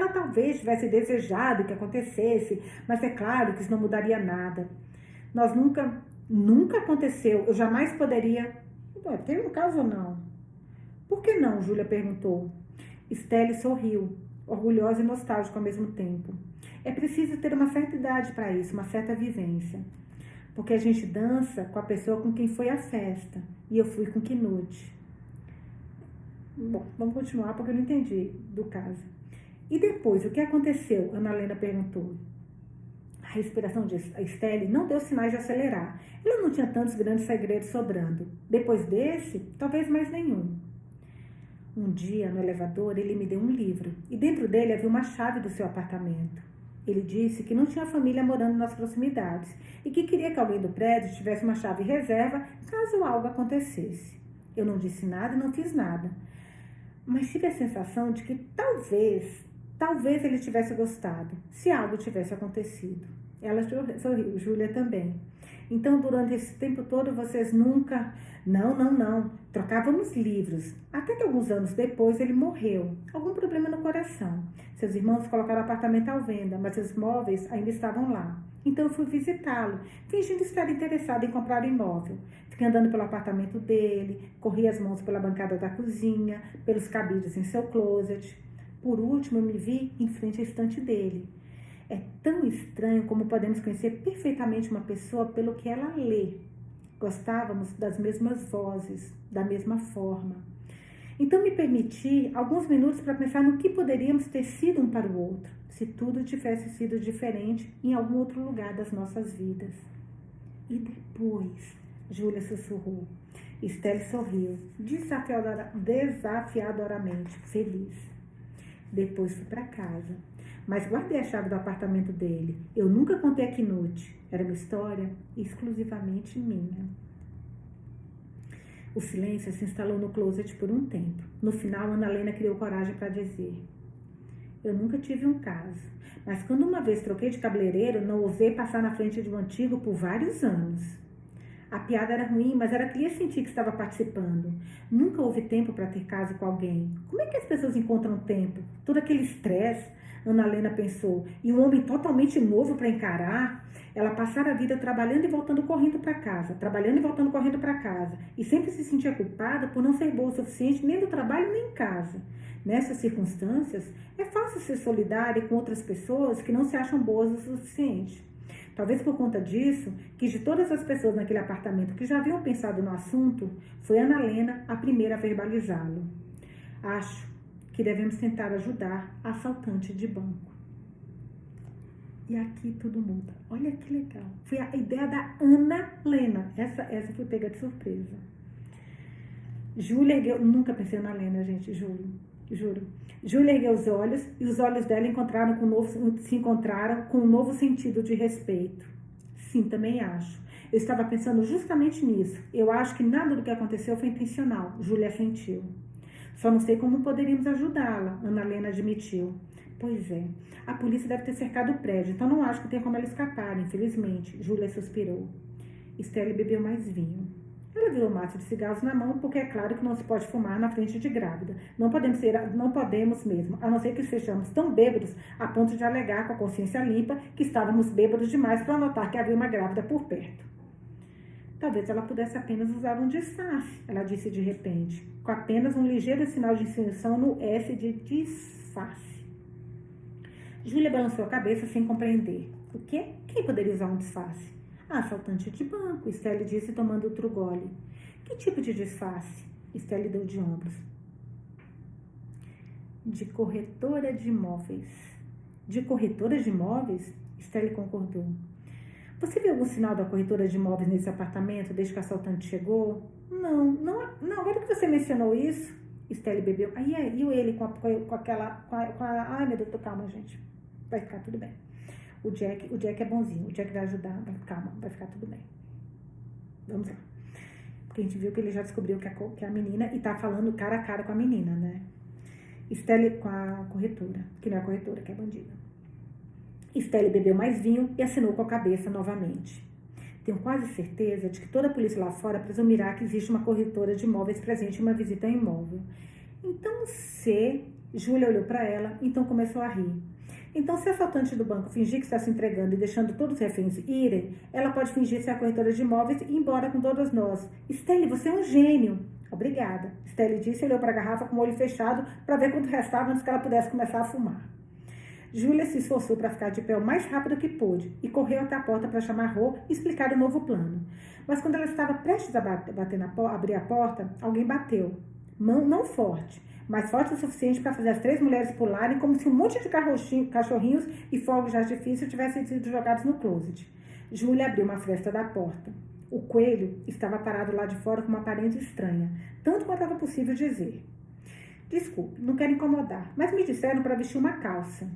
tivesse desejado que acontecesse, mas é claro que isso não mudaria nada. Nós nunca aconteceu, eu jamais poderia... Tem um caso ou não? Por que não? Júlia perguntou. Estela sorriu, orgulhosa e nostálgica ao mesmo tempo. É preciso ter uma certa idade para isso, uma certa vivência. Porque a gente dança com a pessoa com quem foi a festa. E eu fui com Knut. Bom, vamos continuar porque eu não entendi do caso. E depois, o que aconteceu? Ana Helena perguntou. A respiração de Estelle não deu sinais de acelerar. Ela não tinha tantos grandes segredos sobrando. Depois desse, talvez mais nenhum. Um dia, no elevador, ele me deu um livro. E dentro dele havia uma chave do seu apartamento. Ele disse que não tinha família morando nas proximidades e que queria que alguém do prédio tivesse uma chave reserva caso algo acontecesse. Eu não disse nada e não fiz nada. Mas tive a sensação de que talvez ele tivesse gostado, se algo tivesse acontecido. Ela sorriu, Júlia também. Então, durante esse tempo todo, vocês nunca... Não. Trocávamos livros. Até que alguns anos depois, ele morreu. Algum problema no coração. Seus irmãos colocaram o apartamento à venda, mas os móveis ainda estavam lá. Então, eu fui visitá-lo, fingindo estar interessada em comprar o imóvel. Fiquei andando pelo apartamento dele, corri as mãos pela bancada da cozinha, pelos cabides em seu closet. Por último, eu me vi em frente à estante dele. É tão estranho como podemos conhecer perfeitamente uma pessoa pelo que ela lê. Gostávamos das mesmas vozes, da mesma forma. Então me permiti alguns minutos para pensar no que poderíamos ter sido um para o outro, se tudo tivesse sido diferente em algum outro lugar das nossas vidas. E depois, Júlia sussurrou. Estelle sorriu, desafiadoramente, feliz. Depois fui para casa. mas guardei a chave do apartamento dele. Eu nunca contei a Knut. Era uma história exclusivamente minha. O silêncio se instalou no closet por um tempo. No final, Ana Helena criou coragem para dizer: eu nunca tive um caso, mas quando uma vez troquei de cabeleireiro, não ousei passar na frente de um antigo por vários anos. A piada era ruim, mas era que ia sentir que estava participando. Nunca houve tempo para ter caso com alguém. Como é que as pessoas encontram tempo? Todo aquele estresse, Ana Helena pensou, e um homem totalmente novo para encarar. Ela passara a vida trabalhando e voltando correndo para casa, trabalhando e voltando correndo para casa, e sempre se sentia culpada por não ser boa o suficiente nem no trabalho nem em casa. Nessas circunstâncias, é fácil ser solidária com outras pessoas que não se acham boas o suficiente. Talvez por conta disso, que de todas as pessoas naquele apartamento que já haviam pensado no assunto, foi Ana Helena a primeira a verbalizá-lo. Acho que devemos tentar ajudar a assaltante de banco. E aqui tudo muda. Olha que legal. Foi a ideia da Ana Helena. Essa foi pega de surpresa. Júlia ergueu... Nunca pensei na Helena, gente, juro. Júlia ergueu os olhos e os olhos dela se encontraram com um novo sentido de respeito. Sim, também acho. Eu estava pensando justamente nisso. Eu acho que nada do que aconteceu foi intencional. Júlia assentiu. Só não sei como poderíamos ajudá-la, Ana Helena admitiu. Pois é. A polícia deve ter cercado o prédio, então não acho que tenha como ela escapar, infelizmente. Júlia suspirou. Estelle bebeu mais vinho. Ela virou maço de cigarros na mão, porque é claro que não se pode fumar na frente de grávida. Não podemos mesmo, a não ser que sejamos tão bêbados a ponto de alegar com a consciência limpa que estávamos bêbados demais para notar que havia uma grávida por perto. Talvez ela pudesse apenas usar um disfarce, ela disse de repente, com apenas um ligeiro sinal de insinuação no S de disfarce. Júlia balançou a cabeça sem compreender. O quê? Quem poderia usar um disfarce? Ah, assaltante de banco, Estelle disse tomando outro gole. Que tipo de disfarce? Estelle deu de ombros. De corretora de imóveis. De corretora de imóveis? Estelle concordou. Você viu algum sinal da corretora de imóveis nesse apartamento desde que o assaltante chegou? Não, agora que você mencionou isso, Estelle bebeu. Aí e ele com aquela... Ai, meu Deus, calma, gente. Vai ficar tudo bem. O Jack é bonzinho, o Jack vai ajudar, calma, vai ficar tudo bem. Vamos lá. Porque a gente viu que ele já descobriu que é a menina e tá falando cara a cara com a menina, né? Estelle com a corretora, que não é a corretora, que é a bandida. Estelle bebeu mais vinho e assinou com a cabeça novamente. Tenho quase certeza de que toda a polícia lá fora presumirá que existe uma corretora de imóveis presente em uma visita ao imóvel. Então, Júlia olhou para ela, então começou a rir. Então, se a assaltante do banco fingir que está se entregando e deixando todos os reféns irem, ela pode fingir ser a corretora de imóveis e ir embora com todas nós. Estelle, você é um gênio. Obrigada. Estelle disse e olhou para a garrafa com o olho fechado para ver quanto restava antes que ela pudesse começar a fumar. Júlia se esforçou para ficar de pé o mais rápido que pôde e correu até a porta para chamar Rô e explicar o novo plano. Mas quando ela estava prestes a abrir a porta, alguém bateu. Não forte, mas forte o suficiente para fazer as 3 mulheres pularem como se um monte de cachorrinhos e fogos de artifício tivessem sido jogados no closet. Júlia abriu uma fresta da porta. O coelho estava parado lá de fora com uma aparência estranha, tanto quanto era possível dizer. Desculpe, não quero incomodar, mas me disseram para vestir uma calça.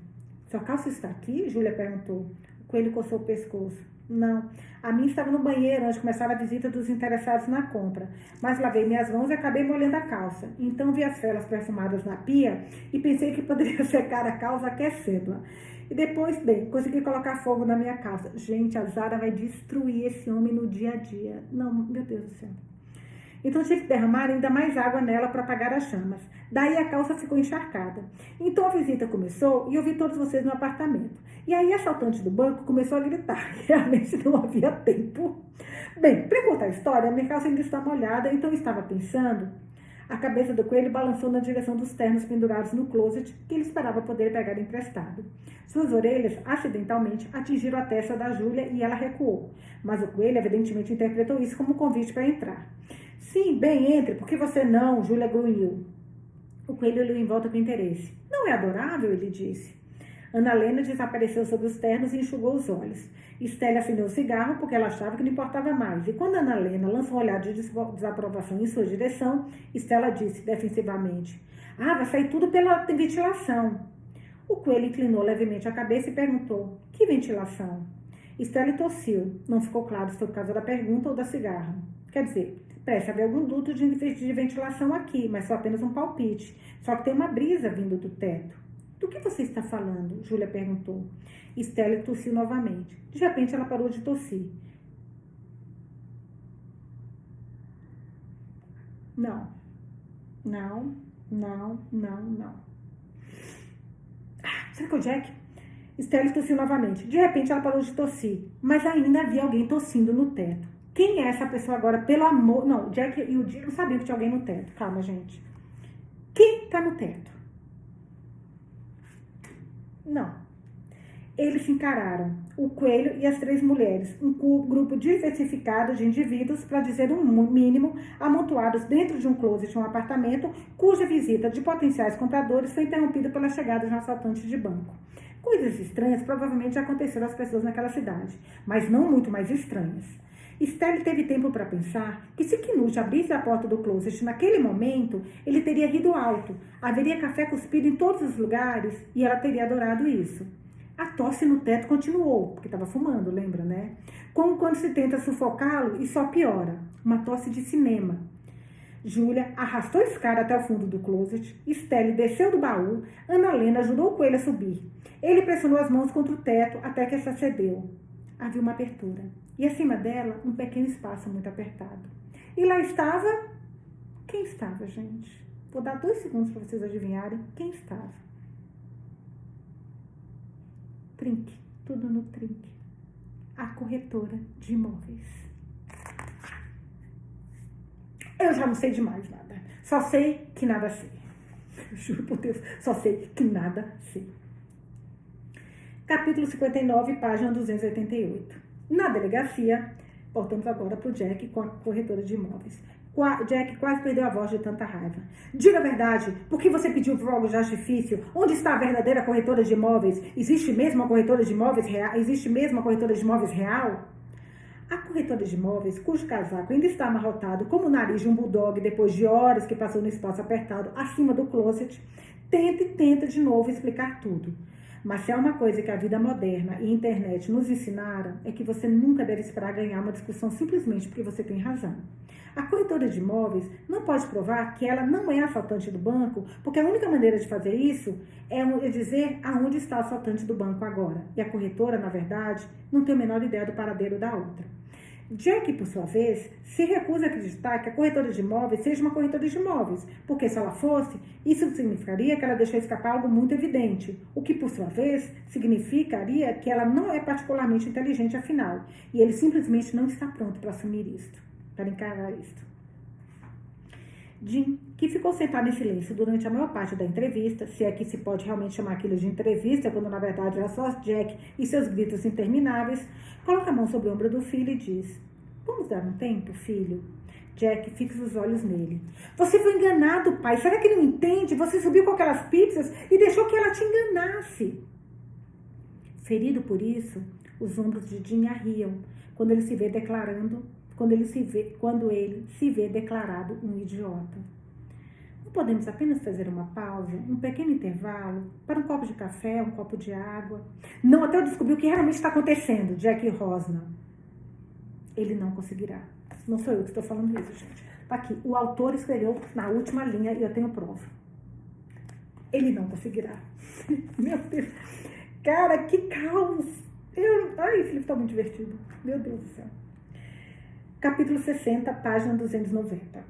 Sua calça está aqui? Júlia perguntou. O coelho coçou o pescoço. Não, a minha estava no banheiro antes de começar a visita dos interessados na compra, mas lavei minhas mãos e acabei molhando a calça. Então vi as velas perfumadas na pia e pensei que poderia secar a calça aquecendo-a. E depois, consegui colocar fogo na minha calça. Gente, a Zara vai destruir esse homem no dia a dia. Não, meu Deus do céu. Então tive que derramar ainda mais água nela para apagar as chamas. Daí a calça ficou encharcada. Então a visita começou e eu vi todos vocês no apartamento. E aí a assaltante do banco começou a gritar. Realmente não havia tempo. Bem, para contar a história, a minha calça ainda está molhada, então eu estava pensando. A cabeça do coelho balançou na direção dos ternos pendurados no closet que ele esperava poder pegar emprestado. Suas orelhas, acidentalmente, atingiram a testa da Júlia e ela recuou. Mas o coelho evidentemente interpretou isso como um convite para entrar. Sim, bem, entre, por que você não? Júlia grunhiu. O coelho olhou em volta com interesse. Não é adorável? Ele disse. Ana Helena desapareceu sob os ternos e enxugou os olhos. Estelle acendeu o cigarro porque ela achava que não importava mais. E quando Ana Helena lançou um olhar de desaprovação em sua direção, Estela disse defensivamente: vai sair tudo pela ventilação. O coelho inclinou levemente a cabeça e perguntou: que ventilação? Stanley tossiu. Não ficou claro se foi por causa da pergunta ou da cigarra. Quer dizer, parece haver algum duto de ventilação aqui, mas foi apenas um palpite. Só que tem uma brisa vindo do teto. Do que você está falando? Júlia perguntou. Stanley tossiu novamente. De repente, ela parou de tossir. Não. Será que é o Jack? Stanley tossiu novamente. De repente, ela parou de tossir. Mas ainda havia alguém tossindo no teto. Quem é essa pessoa agora? Pelo amor... Não, o Jack e o Jim não sabiam que tinha alguém no teto. Calma, gente. Quem tá no teto? Não. Eles se encararam, o coelho e as 3 mulheres, um grupo diversificado de indivíduos, para dizer um mínimo, amontoados dentro de um closet de um apartamento, cuja visita de potenciais compradores foi interrompida pela chegada de um assaltante de banco. Coisas estranhas provavelmente já aconteceram às pessoas naquela cidade, mas não muito mais estranhas. Stanley teve tempo para pensar que se Knut abrisse a porta do closet naquele momento, ele teria rido alto, haveria café cuspido em todos os lugares e ela teria adorado isso. A tosse no teto continuou, porque estava fumando, lembra, né? Como quando se tenta sufocá-lo e só piora. Uma tosse de cinema. Júlia arrastou a escada até o fundo do closet. Stanley desceu do baú. Ana Helena ajudou o coelho a subir. Ele pressionou as mãos contra o teto até que essa cedeu. Havia uma abertura. E acima dela, um pequeno espaço muito apertado. E lá estava... Quem estava, gente? Vou dar 2 segundos para vocês adivinharem quem estava. Trinque, tudo no Trinque. A corretora de imóveis. Eu já não sei de mais nada. Só sei que nada sei. Juro por Deus, só sei que nada sei. Capítulo 59, página 288. Na delegacia, voltamos agora para o Jack com a corretora de imóveis. Jack quase perdeu a voz de tanta raiva. Diga a verdade, por que você pediu fogos de artifício? Onde está a verdadeira corretora de imóveis? Existe mesmo uma corretora de imóveis real? Existe mesmo uma corretora de imóveis real? A corretora de imóveis, cujo casaco ainda está amarrotado como o nariz de um bulldog depois de horas que passou no espaço apertado acima do closet, tenta de novo explicar tudo. Mas se há uma coisa que a vida moderna e a internet nos ensinaram, é que você nunca deve esperar ganhar uma discussão simplesmente porque você tem razão. A corretora de imóveis não pode provar que ela não é assaltante do banco, porque a única maneira de fazer isso é dizer aonde está o assaltante do banco agora. E a corretora, na verdade, não tem a menor ideia do paradeiro da outra. Jack, por sua vez, se recusa a acreditar que a corretora de imóveis seja uma corretora de imóveis, porque se ela fosse, isso significaria que ela deixou escapar algo muito evidente, o que, por sua vez, significaria que ela não é particularmente inteligente afinal, e ele simplesmente não está pronto para assumir isto, para encarar isto. Jim, que ficou sentado em silêncio durante a maior parte da entrevista, se é que se pode realmente chamar aquilo de entrevista, quando na verdade era só Jack e seus gritos intermináveis, coloca a mão sobre o ombro do filho e diz: vamos dar um tempo, filho? Jack fixa os olhos nele. Você foi enganado, pai. Será que não entende? Você subiu com aquelas pizzas e deixou que ela te enganasse. Ferido por isso, os ombros de Jim arriam quando ele se vê declarado um idiota. Não podemos apenas fazer uma pausa, um pequeno intervalo, para um copo de café, um copo de água? Não, até eu descobrir o que realmente está acontecendo, Jack rosna. Ele não conseguirá. Não sou eu que estou falando isso, gente. Tá aqui, o autor escreveu na última linha e eu tenho prova. Ele não conseguirá. Meu Deus. Cara, que caos. Ai, esse livro tá muito divertido. Meu Deus do céu. Capítulo 60, página 290.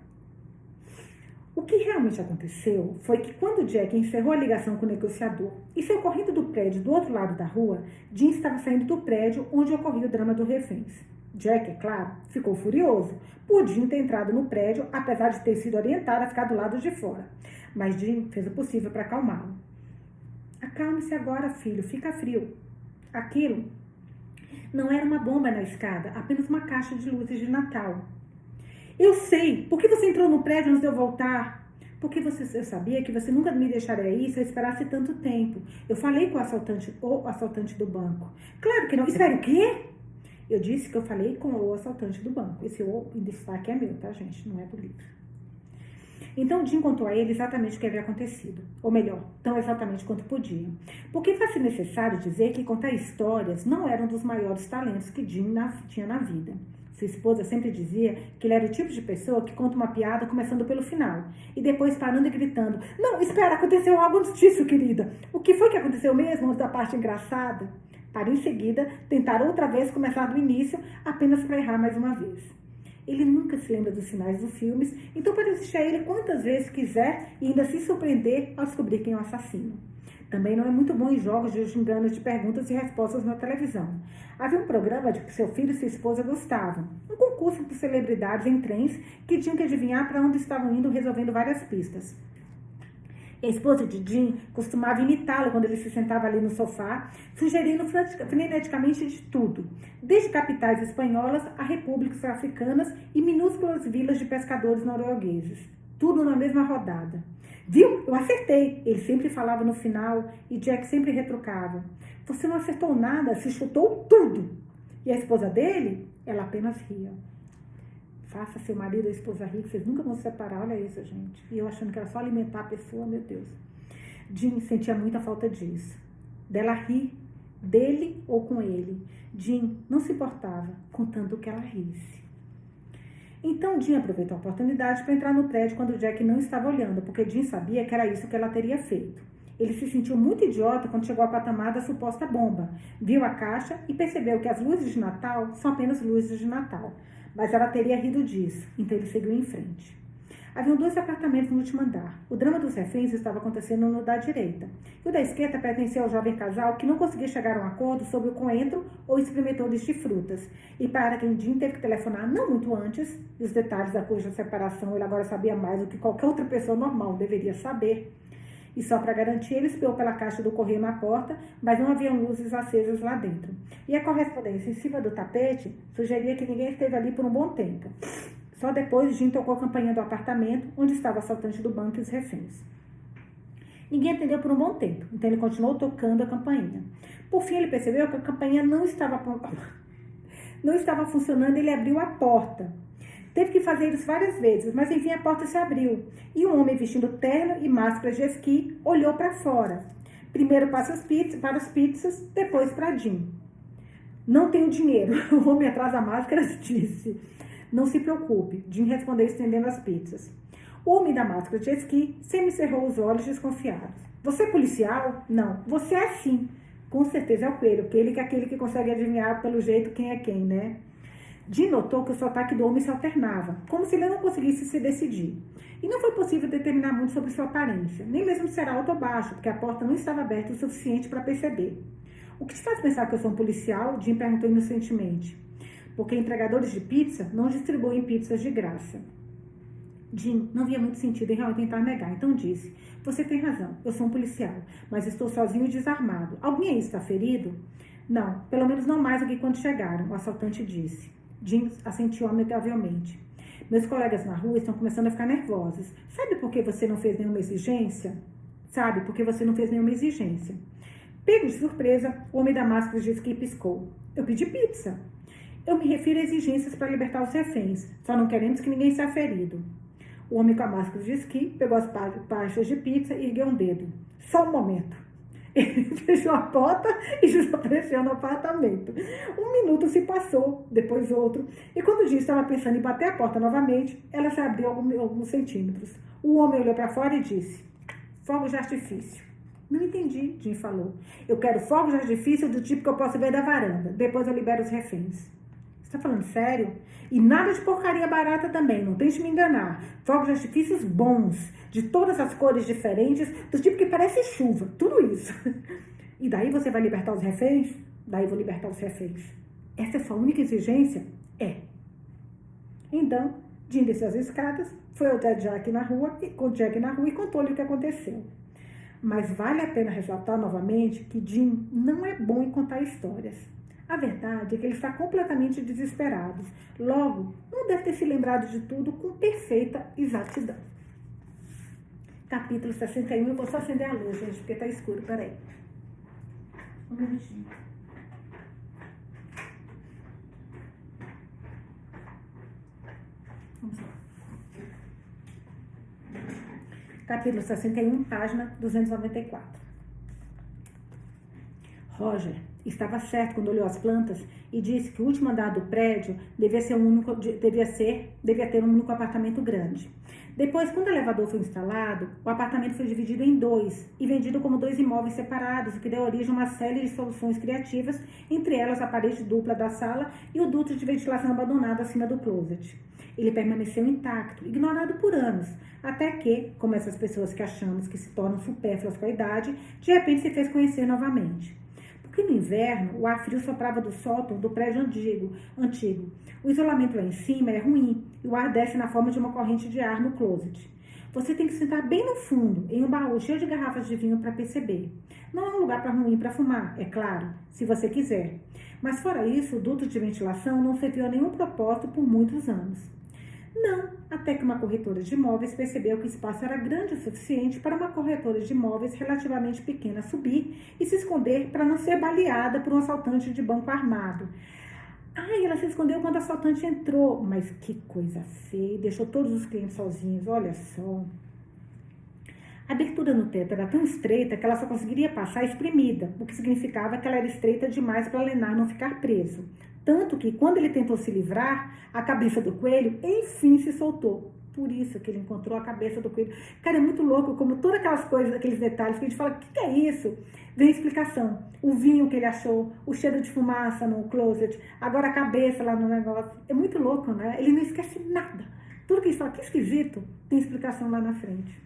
O que realmente aconteceu foi que quando Jack encerrou a ligação com o negociador e saiu correndo do prédio do outro lado da rua, Jim estava saindo do prédio onde ocorria o drama dos reféns. Jack, é claro, ficou furioso por Jim ter entrado no prédio, apesar de ter sido orientado a ficar do lado de fora. Mas Jim fez o possível para acalmá-lo. Acalme-se agora, filho, fica frio. Aquilo não era uma bomba na escada, apenas uma caixa de luzes de Natal. Eu sei. Por que você entrou no prédio antes de eu voltar? Porque eu sabia que você nunca me deixaria ir se eu esperasse tanto tempo. Eu falei com o assaltante do banco. Claro que não. Espera, o quê? Eu disse que eu falei com o assaltante do banco. Esse o em destaque é meu, tá, gente? Não é do livro. Então Jim contou a ele exatamente o que havia acontecido, ou melhor, tão exatamente quanto podia. Porque faz-se necessário dizer que contar histórias não era um dos maiores talentos que Jim tinha na vida. Sua esposa sempre dizia que ele era o tipo de pessoa que conta uma piada começando pelo final, e depois parando e gritando: "Não, espera, aconteceu algo antes disso, querida. O que foi que aconteceu mesmo antes da parte engraçada?" Para em seguida tentar outra vez começar do início, apenas para errar mais uma vez. Ele nunca se lembra dos finais dos filmes, então pode assistir a ele quantas vezes quiser e ainda se surpreender ao descobrir quem é o assassino. Também não é muito bom em jogos de enganos de perguntas e respostas na televisão. Havia um programa de que seu filho e sua esposa gostavam, um concurso de celebridades em trens que tinham que adivinhar para onde estavam indo resolvendo várias pistas. E a esposa de Jim costumava imitá-lo quando ele se sentava ali no sofá, sugerindo freneticamente de tudo, desde capitais espanholas a repúblicas africanas e minúsculas vilas de pescadores noruegueses. Tudo na mesma rodada. "Viu? Eu acertei!" Ele sempre falava no final e Jack sempre retrucava: "Você não acertou nada, se chutou tudo!" E a esposa dele, ela apenas ria. Faça seu marido ou esposa rir, que vocês nunca vão se separar, olha isso, gente. E eu achando que era só alimentar a pessoa, meu Deus. Jim sentia muita falta disso. Dela rir, dele ou com ele. Jim não se importava, contanto que ela risse. Então Jim aproveitou a oportunidade para entrar no prédio quando Jack não estava olhando, porque Jim sabia que era isso que ela teria feito. Ele se sentiu muito idiota quando chegou ao patamar da suposta bomba. Viu a caixa e percebeu que as luzes de Natal são apenas luzes de Natal. Mas ela teria rido disso, então ele seguiu em frente. Haviam 2 apartamentos no último andar. O drama dos reféns estava acontecendo no da direita. E o da esquerda pertencia ao jovem casal que não conseguia chegar a um acordo sobre o coentro ou experimentores de frutas. E para quem Jim teve que telefonar não muito antes, e os detalhes da cuja separação ele agora sabia mais do que qualquer outra pessoa normal deveria saber. E só para garantir, ele espiou pela caixa do correio na porta, mas não havia luzes acesas lá dentro. E a correspondência em cima do tapete sugeria que ninguém esteve ali por um bom tempo. Só depois, Jim tocou a campainha do apartamento, onde estava o assaltante do banco e os reféns. Ninguém atendeu por um bom tempo, então ele continuou tocando a campainha. Por fim, ele percebeu que a campainha não estava funcionando e ele abriu a porta. Teve que fazer isso várias vezes, mas enfim a porta se abriu. E um homem vestindo terno e máscara de esqui olhou para fora. Primeiro para as pizzas, depois para Jim. "Não tenho dinheiro", o homem atrás da máscara disse. "Não se preocupe", Jim respondeu estendendo as pizzas. O homem da máscara de esqui semicerrou os olhos desconfiados. "Você é policial?" "Não." "Você é sim." "Com certeza é o coelho, porque ele que é aquele que consegue adivinhar pelo jeito quem é quem, né?" Jim notou que o sotaque do homem se alternava, como se ele não conseguisse se decidir. E não foi possível determinar muito sobre sua aparência, nem mesmo se era alto ou baixo, porque a porta não estava aberta o suficiente para perceber. "O que te faz pensar que eu sou um policial?" Jim perguntou inocentemente. "Porque entregadores de pizza não distribuem pizzas de graça." Jim não via muito sentido em tentar negar, então disse: "Você tem razão, eu sou um policial, mas estou sozinho e desarmado. Alguém aí está ferido?" "Não, pelo menos não mais do que quando chegaram", o assaltante disse. Jim assentiu amigavelmente. "Meus colegas na rua estão começando a ficar nervosos. Sabe por que você não fez nenhuma exigência?" "Sabe, porque você não fez nenhuma exigência." Pego de surpresa, o homem da máscara de esqui piscou. "Eu pedi pizza." "Eu me refiro a exigências para libertar os reféns. Só não queremos que ninguém seja ferido." O homem com a máscara de esqui pegou as faixas de pizza e ergueu um dedo. "Só um momento." Ele fechou a porta e desapareceu no apartamento. 1 minuto se passou, depois outro. E quando Jim estava pensando em bater a porta novamente, ela se abriu alguns centímetros. O homem olhou para fora e disse: "Fogos de artifício." "Não entendi", Jim falou. "Eu quero fogos de artifício do tipo que eu posso ver da varanda. Depois eu libero os reféns." "Você está falando sério?" "E nada de porcaria barata também, não tente me enganar. Fogos de artifícios bons, de todas as cores diferentes, do tipo que parece chuva, tudo isso." "E daí você vai libertar os reféns?" "Daí vou libertar os reféns." "Essa é a sua única exigência?" "É." Então, Jim desceu as escadas, foi ao Jack na rua e contou-lhe o que aconteceu. Mas vale a pena ressaltar novamente que Jim não é bom em contar histórias. A verdade é que ele está completamente desesperado. Logo, não deve ter se lembrado de tudo com perfeita exatidão. Capítulo 61. Eu vou só acender a luz, gente, porque está escuro. Peraí. Um minutinho. Vamos lá. Capítulo 61, página 294. Roger estava certo quando olhou as plantas e disse que o último andar do prédio devia ter um único apartamento grande. Depois, quando o elevador foi instalado, o apartamento foi dividido em dois e vendido como dois imóveis separados, o que deu origem a uma série de soluções criativas, entre elas a parede dupla da sala e o duto de ventilação abandonado acima do closet. Ele permaneceu intacto, ignorado por anos, até que, como essas pessoas que achamos que se tornam supérfluas com a idade, de repente se fez conhecer novamente. Porque no inverno, o ar frio soprava do sótão do prédio antigo. O isolamento lá em cima é ruim e o ar desce na forma de uma corrente de ar no closet. Você tem que sentar bem no fundo, em um baú cheio de garrafas de vinho para perceber. Não é um lugar ruim para fumar, é claro, se você quiser. Mas fora isso, o duto de ventilação não serviu a nenhum propósito por muitos anos. Não, até que uma corretora de imóveis percebeu que o espaço era grande o suficiente para uma corretora de imóveis relativamente pequena subir e se esconder para não ser baleada por um assaltante de banco armado. Ela se escondeu quando o assaltante entrou, mas que coisa feia, deixou todos os clientes sozinhos, olha só. A abertura no teto era tão estreita que ela só conseguiria passar espremida, o que significava que ela era estreita demais para Lenar não ficar preso. Tanto que, quando ele tentou se livrar, a cabeça do coelho, enfim, se soltou. Por isso que ele encontrou a cabeça do coelho. Cara, é muito louco, como todas aquelas coisas, aqueles detalhes que a gente fala, o que é isso? Vem a explicação. O vinho que ele achou, o cheiro de fumaça no closet, agora a cabeça lá no negócio. É muito louco, né? Ele não esquece nada. Tudo que ele fala, que esquisito, tem explicação lá na frente.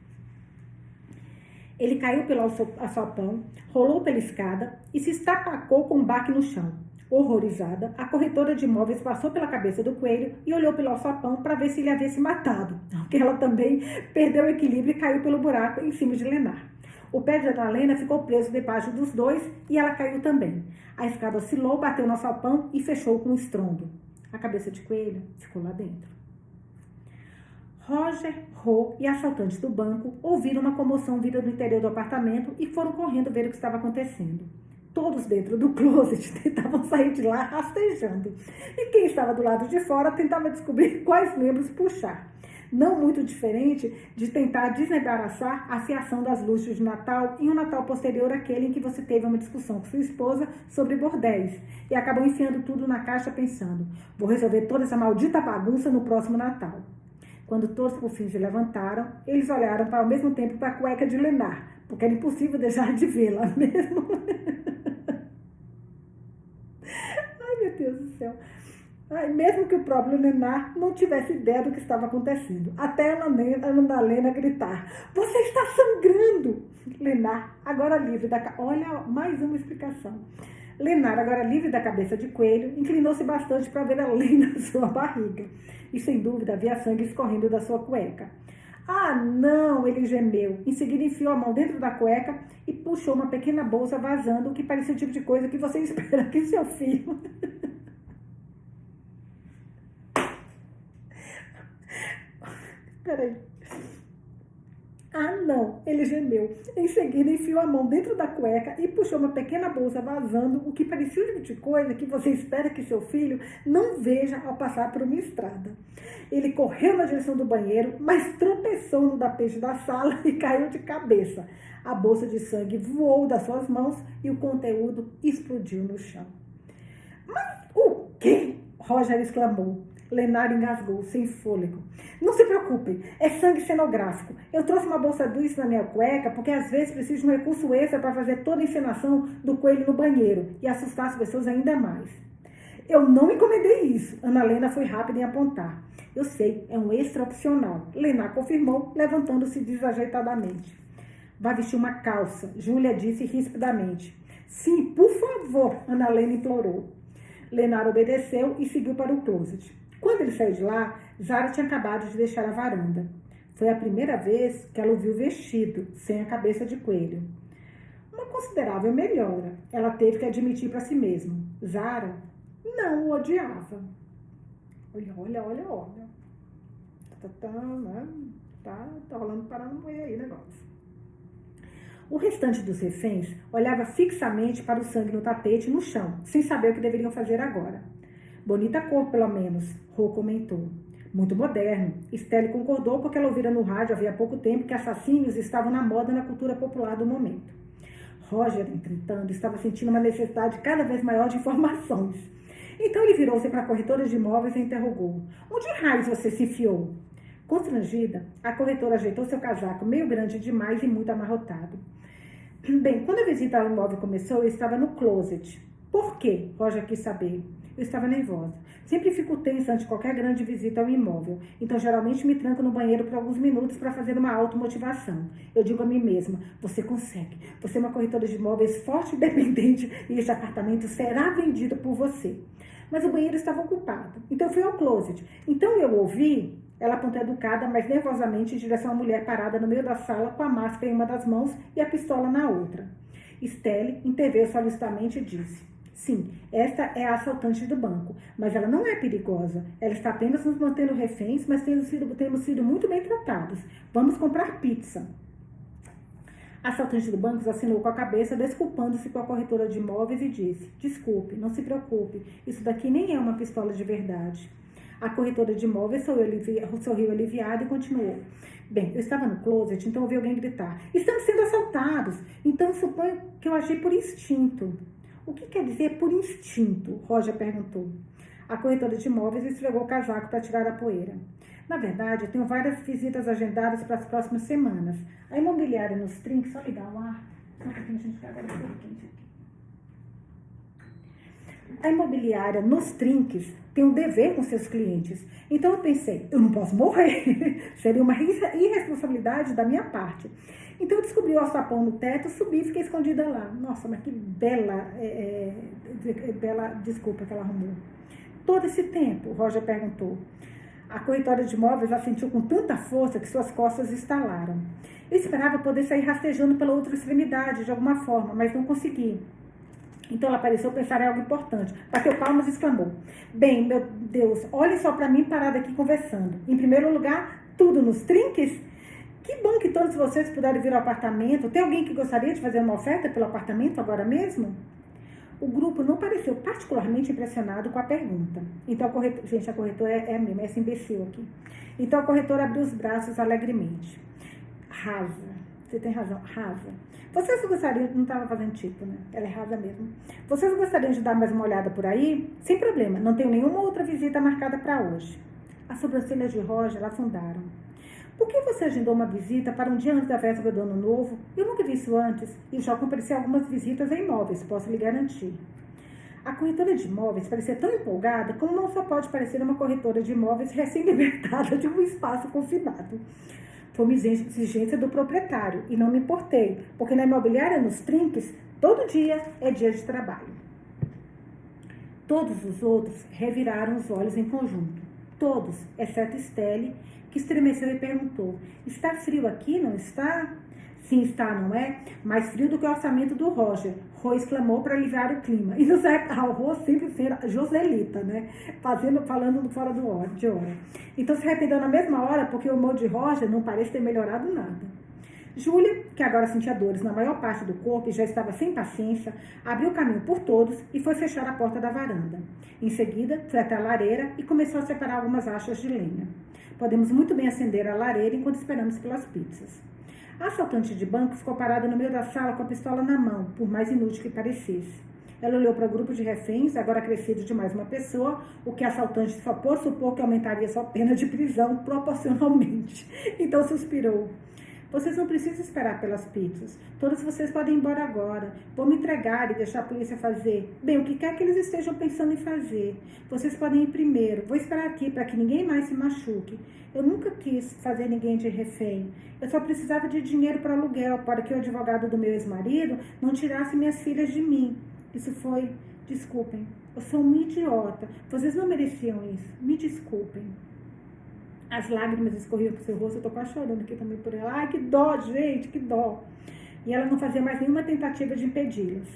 Ele caiu pelo alçapão, rolou pela escada e se estapacou com um baque no chão. Horrorizada, a corretora de imóveis passou pela cabeça do coelho e olhou pelo alçapão para ver se ele havia se matado, porque ela também perdeu o equilíbrio e caiu pelo buraco em cima de Lenar. O pé de Annalena ficou preso debaixo dos dois e ela caiu também. A escada oscilou, bateu no alçapão e fechou com um estrondo. A cabeça de coelho ficou lá dentro. Roger, Ro e assaltantes do banco ouviram uma comoção vinda do interior do apartamento e foram correndo ver o que estava acontecendo. Todos dentro do closet tentavam sair de lá rastejando. E quem estava do lado de fora tentava descobrir quais membros puxar. Não muito diferente de tentar desembaraçar a fiação das luzes de Natal em um Natal posterior àquele em que você teve uma discussão com sua esposa sobre bordéis e acabou enfiando tudo na caixa pensando, vou resolver toda essa maldita bagunça no próximo Natal. Quando todos por fim se levantaram, eles olharam ao mesmo tempo para a cueca de Lenar, porque era impossível deixar de vê-la mesmo. Ai, meu Deus do céu. Mesmo que o próprio Lenar não tivesse ideia do que estava acontecendo. Até a Annalena gritar, você está sangrando! Lenar, agora livre da... Olha, mais uma explicação. Lenar, agora livre da cabeça de coelho, inclinou-se bastante para ver além da sua barriga. E, sem dúvida, havia sangue escorrendo da sua cueca. Ah, não! Ele gemeu. Em seguida, enfiou a mão dentro da cueca e puxou uma pequena bolsa vazando, o que parecia o tipo de coisa que você espera que seu filho... Peraí. Ah, não! Ele gemeu. Em seguida, enfiou a mão dentro da cueca e puxou uma pequena bolsa vazando, o que parecia o tipo de coisa que você espera que seu filho não veja ao passar por uma estrada. Ele correu na direção do banheiro, mas tropeçou no tapete da sala e caiu de cabeça. A bolsa de sangue voou das suas mãos e o conteúdo explodiu no chão. Mas o quê? Roger exclamou. Lenar engasgou, sem fôlego. Não se preocupem, é sangue cenográfico. Eu trouxe uma bolsa disso na minha cueca porque às vezes preciso de um recurso extra para fazer toda a encenação do coelho no banheiro e assustar as pessoas ainda mais. Eu não encomendei isso. Annalena foi rápida em apontar. Eu sei, é um extra opcional. Lenar confirmou, levantando-se desajeitadamente. Vai vestir uma calça, Júlia disse rispidamente. Sim, por favor, Annalena implorou. Lenar obedeceu e seguiu para o closet. Quando ele saiu de lá, Zara tinha acabado de deixar a varanda. Foi a primeira vez que ela o viu vestido, sem a cabeça de coelho. Uma considerável melhora, ela teve que admitir para si mesma. Zara não o odiava. Olha. Tá rolando paranoia aí o negócio. O restante dos reféns olhava fixamente para o sangue no tapete e no chão, sem saber o que deveriam fazer agora. Bonita cor, pelo menos, Ro comentou. Muito moderno. Estelle concordou porque ela ouvira no rádio havia pouco tempo que assassinos estavam na moda na cultura popular do momento. Roger, entretanto, estava sentindo uma necessidade cada vez maior de informações. Então ele virou-se para a corretora de imóveis e interrogou: onde raios você se enfiou? Constrangida, a corretora ajeitou seu casaco meio grande demais e muito amarrotado. Bem, quando a visita ao imóvel começou, eu estava no closet. Por quê? Roger quis saber. Eu estava nervosa. Sempre fico tensa antes de qualquer grande visita ao imóvel. Então, geralmente, me tranco no banheiro por alguns minutos para fazer uma automotivação. Eu digo a mim mesma: você consegue. Você é uma corretora de imóveis forte e independente e esse apartamento será vendido por você. Mas o banheiro estava ocupado. Então, eu fui ao closet. Então, eu ouvi... Ela apontou educada, mas nervosamente, em direção à mulher parada no meio da sala, com a máscara em uma das mãos e a pistola na outra. Estelle interveio solicitamente e disse: sim, esta é a assaltante do banco, mas ela não é perigosa. Ela está apenas nos mantendo reféns, mas temos sido muito bem tratados. Vamos comprar pizza. A assaltante do banco assinou com a cabeça, desculpando-se com a corretora de imóveis e disse: desculpe, não se preocupe, isso daqui nem é uma pistola de verdade. A corretora de imóveis sorriu aliviada e continuou: bem, eu estava no closet, então ouvi alguém gritar: estamos sendo assaltados. Então suponho que eu agi por instinto. O que quer dizer por instinto? Roger perguntou. A corretora de imóveis esfregou o casaco para tirar a poeira. Na verdade, eu tenho várias visitas agendadas para as próximas semanas. A imobiliária nos trinques, só ligar o ar. Só um pouquinho, gente, que agora ficou quente aqui. A imobiliária nos trinques tem um dever com seus clientes. Então eu pensei: eu não posso morrer. Seria uma irresponsabilidade da minha parte. Então eu descobri o alçapão no teto, subi e fiquei escondida lá. Nossa, mas que bela desculpa que ela arrumou. Todo esse tempo, Roger perguntou. A corretora de imóveis assentiu com tanta força que suas costas estalaram. Eu esperava poder sair rastejando pela outra extremidade de alguma forma, mas não consegui. Então ela pareceu pensar em algo importante. Bateu palmas e exclamou: bem, meu Deus, olhe só para mim parada aqui conversando. Em primeiro lugar, tudo nos trinques? Que bom que todos vocês puderam vir ao apartamento. Tem alguém que gostaria de fazer uma oferta pelo apartamento agora mesmo? O grupo não pareceu particularmente impressionado com a pergunta. Então a corretora... Gente, a corretora é mesmo, essa imbecil aqui. Então a corretora abriu os braços alegremente. Rasa. Você tem razão, rasa. Vocês gostariam... Não estava fazendo tipo, né? Ela é rasa mesmo. Vocês gostariam de dar mais uma olhada por aí? Sem problema, não tenho nenhuma outra visita marcada para hoje. As sobrancelhas de Roger afundaram. Por que você agendou uma visita para um dia antes da véspera do Ano Novo? Eu nunca vi isso antes e já compareci algumas visitas em imóveis, posso lhe garantir. A corretora de imóveis parecia tão empolgada como não só pode parecer uma corretora de imóveis recém-libertada de um espaço confinado. Foi uma exigência do proprietário e não me importei, porque na imobiliária nos trinques, todo dia é dia de trabalho. Todos os outros reviraram os olhos em conjunto. Todos, exceto Estelle, que estremeceu e perguntou: está frio aqui, não está? Sim, está, não é? Mais frio do que o orçamento do Roger. Rô exclamou para aliviar o clima. E o Rô sempre foi Joselita, né? Falando fora de hora. Então se arrependeu na mesma hora porque o humor de Roger não parece ter melhorado nada. Júlia, que agora sentia dores na maior parte do corpo e já estava sem paciência, abriu caminho por todos e foi fechar a porta da varanda. Em seguida, foi até a lareira e começou a separar algumas achas de lenha. Podemos muito bem acender a lareira enquanto esperamos pelas pizzas. A assaltante de banco ficou parada no meio da sala com a pistola na mão, por mais inútil que parecesse. Ela olhou para o grupo de reféns, agora crescido de mais uma pessoa, o que a assaltante só pôde supor que aumentaria sua pena de prisão proporcionalmente. Então suspirou. Vocês não precisam esperar pelas pizzas. Todos vocês podem ir embora agora. Vou me entregar e deixar a polícia fazer. Bem, o que quer que eles estejam pensando em fazer. Vocês podem ir primeiro. Vou esperar aqui para que ninguém mais se machuque. Eu nunca quis fazer ninguém de refém. Eu só precisava de dinheiro para aluguel, para que o advogado do meu ex-marido não tirasse minhas filhas de mim. Isso foi... Desculpem. Eu sou uma idiota. Vocês não mereciam isso. Me desculpem. As lágrimas escorriam por seu rosto, eu tô quase chorando aqui também por ela. Ai, que dó, gente, que dó. E ela não fazia mais nenhuma tentativa de impedi-las.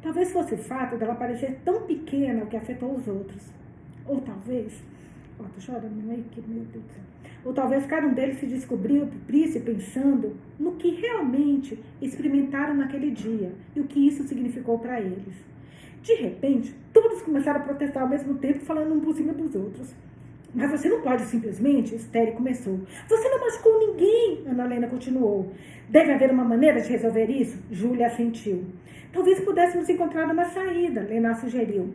Talvez fosse o fato dela parecer tão pequena o que afetou os outros. Ou talvez... Ó, tô chorando meio que, meu Deus do céu. Ou talvez cada um deles se descobrisse pensando no que realmente experimentaram naquele dia e o que isso significou para eles. De repente, todos começaram a protestar ao mesmo tempo, falando um por cima dos outros. Mas você não pode simplesmente, Estelle começou. Você não machucou ninguém, Ana Helena continuou. Deve haver uma maneira de resolver isso? Júlia assentiu. Talvez pudéssemos encontrar uma saída, Lena sugeriu.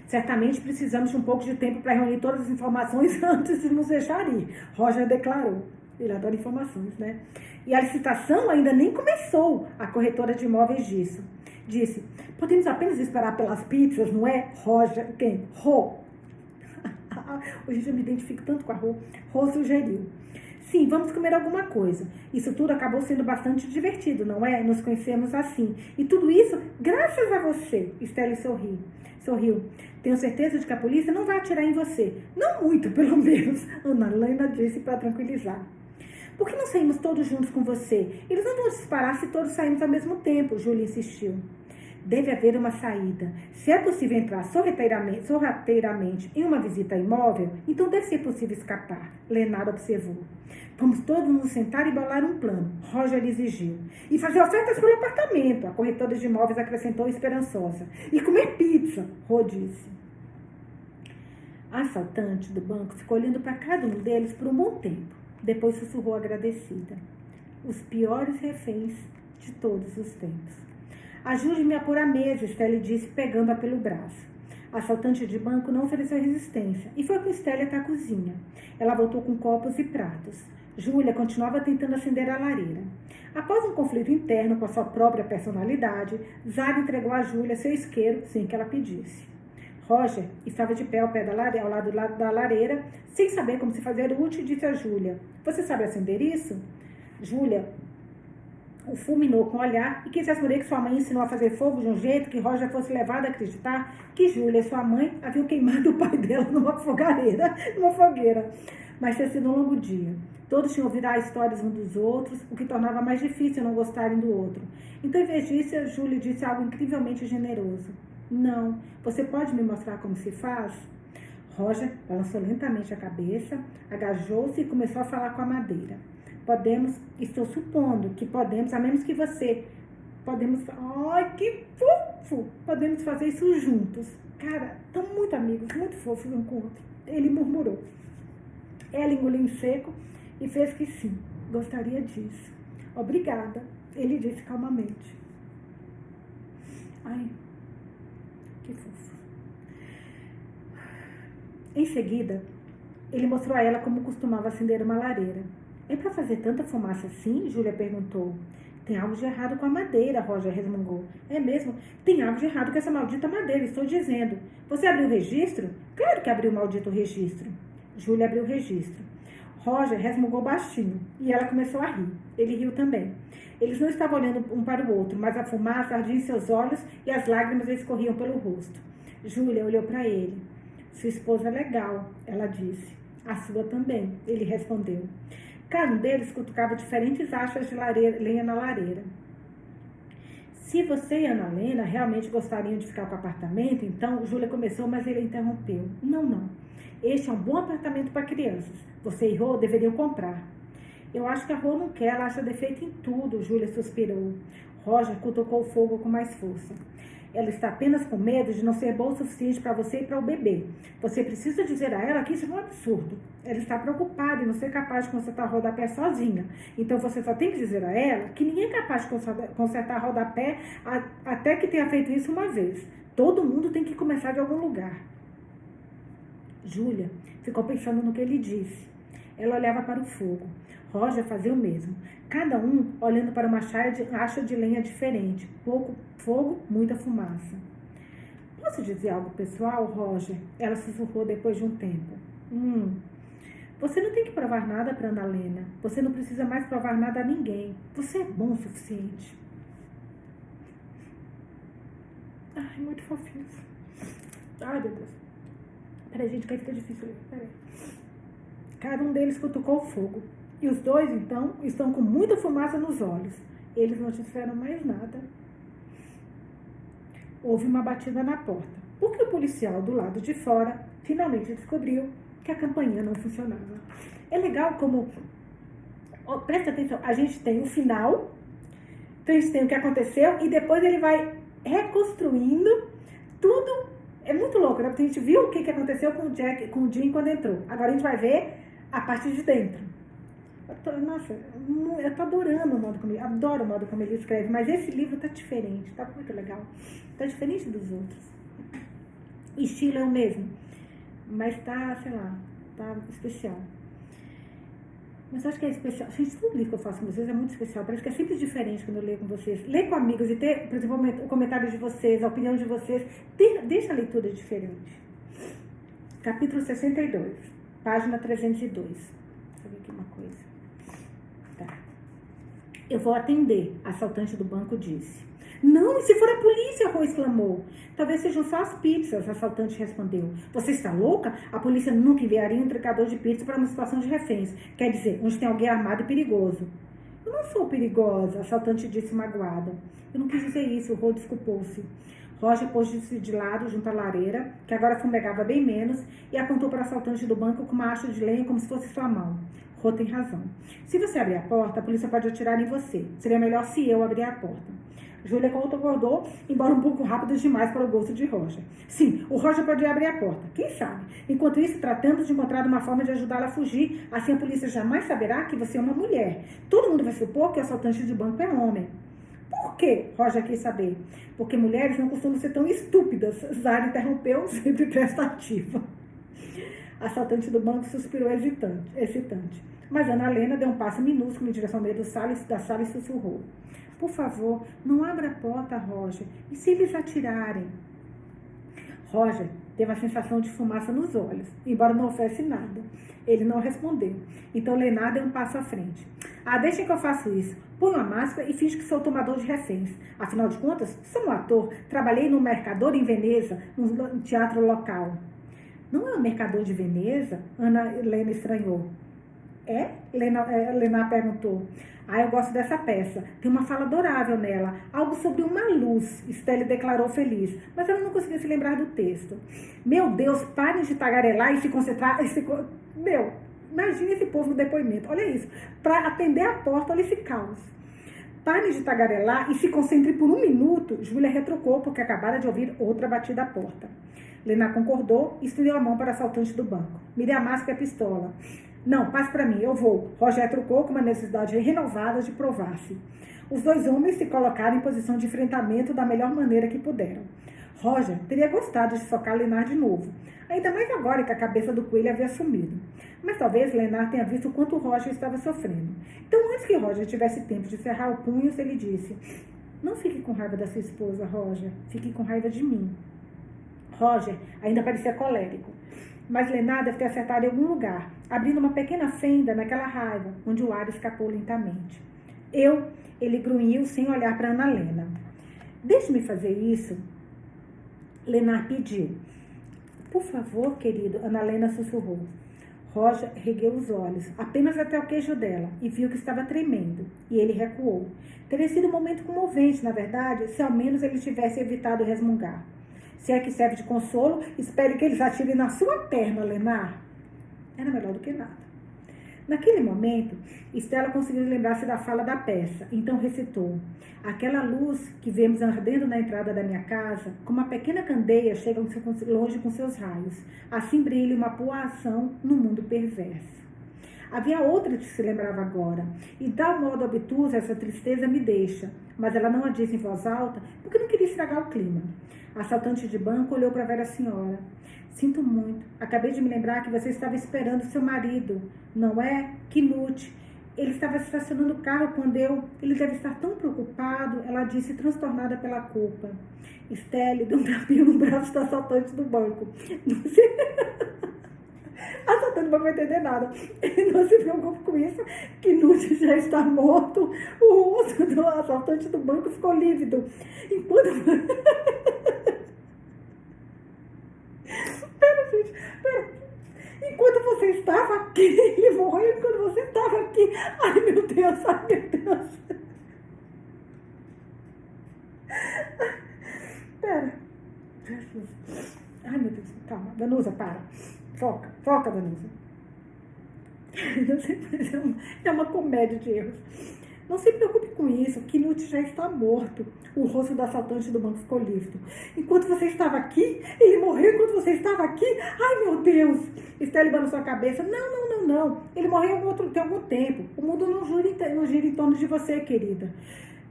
Certamente precisamos de um pouco de tempo para reunir todas as informações antes de nos deixar ir, Roger declarou. Ele adora informações, né? E a licitação ainda nem começou, a corretora de imóveis disse. Podemos apenas esperar pelas pizzas, não é? Roger, quem? Rô. Hoje eu me identifico tanto com a Rô. Rô sugeriu. Sim, vamos comer alguma coisa. Isso tudo acabou sendo bastante divertido, não é? Nos conhecemos assim. E tudo isso graças a você, Estelle sorriu. Tenho certeza de que a polícia não vai atirar em você. Não muito, pelo menos, Ana Helena disse para tranquilizar. Por que não saímos todos juntos com você? Eles não vão disparar se todos saímos ao mesmo tempo, Júlia insistiu. Deve haver uma saída. Se é possível entrar sorrateiramente em uma visita a imóvel, então deve ser possível escapar, Leonardo observou. Vamos todos nos sentar e bolar um plano, Roger exigiu. E fazer ofertas pelo apartamento, a corretora de imóveis acrescentou esperançosa. E comer pizza, Rô disse. A assaltante do banco ficou olhando para cada um deles por um bom tempo. Depois sussurrou agradecida. Os piores reféns de todos os tempos. Ajude-me a pôr a mesa, Estelle disse, pegando-a pelo braço. A assaltante de banco não ofereceu resistência e foi com Estelle até a cozinha. Ela voltou com copos e pratos. Júlia continuava tentando acender a lareira. Após um conflito interno com a sua própria personalidade, Zara entregou a Júlia seu isqueiro sem que ela pedisse. Roger estava de pé ao lado da lareira, sem saber como se fazer útil, e disse a Júlia: Você sabe acender isso? Júlia o fulminou com o olhar e quis assegurar que sua mãe ensinou a fazer fogo de um jeito que Roger fosse levado a acreditar que Júlia, sua mãe, haviam queimado o pai dela numa fogueira. Mas tinha sido um longo dia. Todos tinham ouvido as histórias uns dos outros, o que tornava mais difícil não gostarem do outro. Então, em vez disso, Júlia disse algo incrivelmente generoso. Não, você pode me mostrar como se faz? Roger balançou lentamente a cabeça, agachou-se e começou a falar com a madeira. Estou supondo que podemos, a menos que você, ai, que fofo, podemos fazer isso juntos. Cara, estão muito amigos, muito fofos um com o outro. Ele murmurou. Ela engoliu em seco e fez que sim, gostaria disso. Obrigada, ele disse calmamente. Ai, que fofo. Em seguida, ele mostrou a ela como costumava acender uma lareira. É para fazer tanta fumaça assim? Júlia perguntou. Tem algo de errado com a madeira, Roger resmungou. É mesmo? Tem algo de errado com essa maldita madeira, estou dizendo. Você abriu o registro? Claro que abriu o maldito registro. Júlia abriu o registro. Roger resmungou baixinho e ela começou a rir. Ele riu também. Eles não estavam olhando um para o outro, mas a fumaça ardia em seus olhos e as lágrimas escorriam pelo rosto. Júlia olhou para ele. Sua esposa é legal, ela disse. A sua também, ele respondeu. Cada um deles cutucava diferentes achas de lenha na lareira. Se você e Ana Helena realmente gostariam de ficar com o apartamento, então, Júlia começou, mas ele interrompeu. Não. Este é um bom apartamento para crianças. Você e Rô deveriam comprar. Eu acho que a Rô não quer, ela acha defeito em tudo, Júlia suspirou. Roger cutucou o fogo com mais força. Ela está apenas com medo de não ser boa o suficiente para você e para o bebê. Você precisa dizer a ela que isso é um absurdo. Ela está preocupada em não ser capaz de consertar rodapé sozinha. Então você só tem que dizer a ela que ninguém é capaz de consertar rodapé até que tenha feito isso uma vez. Todo mundo tem que começar de algum lugar. Júlia ficou pensando no que ele disse. Ela olhava para o fogo. Roger fazia o mesmo. Cada um olhando para uma acha de lenha diferente. Pouco fogo, muita fumaça. Posso dizer algo pessoal, Roger? Ela sussurrou depois de um tempo. Você não tem que provar nada para Ana Helena. Você não precisa mais provar nada a ninguém. Você é bom o suficiente. Ai, muito fofinho. Ai, meu Deus. Peraí, gente, que aí fica difícil. Peraí. Cada um deles cutucou o fogo. E os dois, então, estão com muita fumaça nos olhos. Eles não disseram mais nada. Houve uma batida na porta, porque o policial do lado de fora finalmente descobriu que a campainha não funcionava. É legal como... presta atenção, a gente tem o final, então a gente tem o que aconteceu e depois ele vai reconstruindo tudo É muito louco, né? Porque a gente viu o que aconteceu com o Jack, com o Jim quando entrou. Agora a gente vai ver a parte de dentro. Nossa, eu tô adorando o modo como ele, adoro o modo como ele escreve, mas esse livro tá diferente, tá muito legal. Tá diferente dos outros. O estilo é o mesmo, mas tá, sei lá, tá especial. Mas eu acho que é especial. Gente, todo livro que eu faço com vocês é muito especial. Parece que é sempre diferente quando eu leio com vocês. Ler com amigos e ter, por exemplo, o comentário de vocês, a opinião de vocês, deixa a leitura diferente. Capítulo 62, página 302. Deixa eu ver aqui uma coisa. Tá. Eu vou atender, a assaltante do banco disse. Não, e se for a polícia, Rô exclamou. Talvez sejam só as pizzas, a assaltante respondeu. Você está louca? A polícia nunca enviaria um entregador de pizza para uma situação de reféns. Quer dizer, onde tem alguém armado e perigoso. Eu não sou perigosa, a assaltante disse magoada. Eu não quis dizer isso, Rô desculpou-se. Roger pôs-se de lado junto à lareira, que agora fumegava bem menos, e apontou para a assaltante do banco com uma acha de lenha como se fosse sua mão. Rô tem razão. Se você abrir a porta, a polícia pode atirar em você. Seria melhor se eu abrir a porta. Júlia concordou, embora um pouco rápido demais para o gosto de Roger. Sim, o Roger pode abrir a porta, quem sabe? Enquanto isso, tratamos de encontrar uma forma de ajudá-la a fugir, assim a polícia jamais saberá que você é uma mulher. Todo mundo vai supor que o assaltante de banco é homem. Por quê? Roger quis saber. Porque mulheres não costumam ser tão estúpidas. Zara interrompeu, sempre prestativa. A assaltante do banco suspirou excitante. Mas Ana Helena deu um passo minúsculo em direção ao meio da sala e sussurrou. Por favor, não abra a porta, Roger. E se eles atirarem? Roger teve a sensação de fumaça nos olhos, embora não houvesse nada. Ele não respondeu. Então Leonardo deu um passo à frente. Ah, deixem que eu faça isso. Ponho a máscara e finge que sou tomador de reféns. Afinal de contas, sou um ator. Trabalhei no Mercador em Veneza, num teatro local. Não é o Mercador de Veneza? Ana Helena estranhou. É? Leonardo perguntou. Ah, eu gosto dessa peça. Tem uma fala adorável nela. Algo sobre uma luz, Stella declarou feliz. Mas ela não conseguia se lembrar do texto. Meu Deus, parem de tagarelar e se concentrar. Meu, imagine esse povo no depoimento. Olha isso. Para atender a porta, olha esse caos. Parem de tagarelar e se concentre por um minuto. Júlia retrucou porque acabara de ouvir outra batida à porta. Lena concordou e estendeu a mão para a assaltante do banco. Mire a máscara e a pistola. Não, passe para mim, eu vou. Roger trocou com uma necessidade renovada de provar-se. Os dois homens se colocaram em posição de enfrentamento da melhor maneira que puderam. Roger teria gostado de socar Leonard de novo, ainda mais agora que a cabeça do coelho havia sumido. Mas talvez Leonard tenha visto o quanto Roger estava sofrendo. Então, antes que Roger tivesse tempo de cerrar o punho, ele disse: Não fique com raiva da sua esposa, Roger. Fique com raiva de mim. Roger ainda parecia colérico. Mas Leonard deve ter acertado em algum lugar, abrindo uma pequena fenda naquela raiva, onde o ar escapou lentamente. Ele grunhiu sem olhar para Ana Helena. Deixe-me fazer isso, Leonard pediu. Por favor, querido, Ana Helena sussurrou. Roger ergueu os olhos, apenas até o queixo dela, e viu que estava tremendo, e ele recuou. Teria sido um momento comovente, na verdade, se ao menos ele tivesse evitado resmungar. Se é que serve de consolo, espere que eles atirem na sua perna, Leonard. Era melhor do que nada. Naquele momento, Stella conseguiu lembrar-se da fala da peça, então recitou. Aquela luz que vemos ardendo na entrada da minha casa, como uma pequena candeia chega longe com seus raios. Assim brilha uma poação no mundo perverso. Havia outra que se lembrava agora, e tal modo obtusa essa tristeza me deixa, mas ela não a disse em voz alta, porque não queria estragar o clima. A assaltante de banco olhou para a velha senhora. Sinto muito. Acabei de me lembrar que você estava esperando seu marido, não é? Knut. Ele estava estacionando o carro quando Ele deve estar tão preocupado, ela disse, transtornada pela culpa. Stella deu um tapinha no braço do assaltante do banco. A assaltante do banco não vai entender nada. Não se preocupe com isso. Knut já está morto. O rosto do assaltante do banco ficou lívido. Enquanto você estava aqui, ele morreu enquanto você estava aqui. Ai, meu Deus, ai, meu Deus. Pera. Ai, meu Deus, calma. Danusa, para. Foca, Danusa. É uma comédia de erros. Não se preocupe com isso, Knut já está morto. O rosto do assaltante do banco ficou lívido. Enquanto você estava aqui, ele morreu enquanto você estava aqui? Ai, meu Deus! Estelle balançou a cabeça. Não. Ele morreu tem algum tempo. O mundo não gira em torno de você, querida.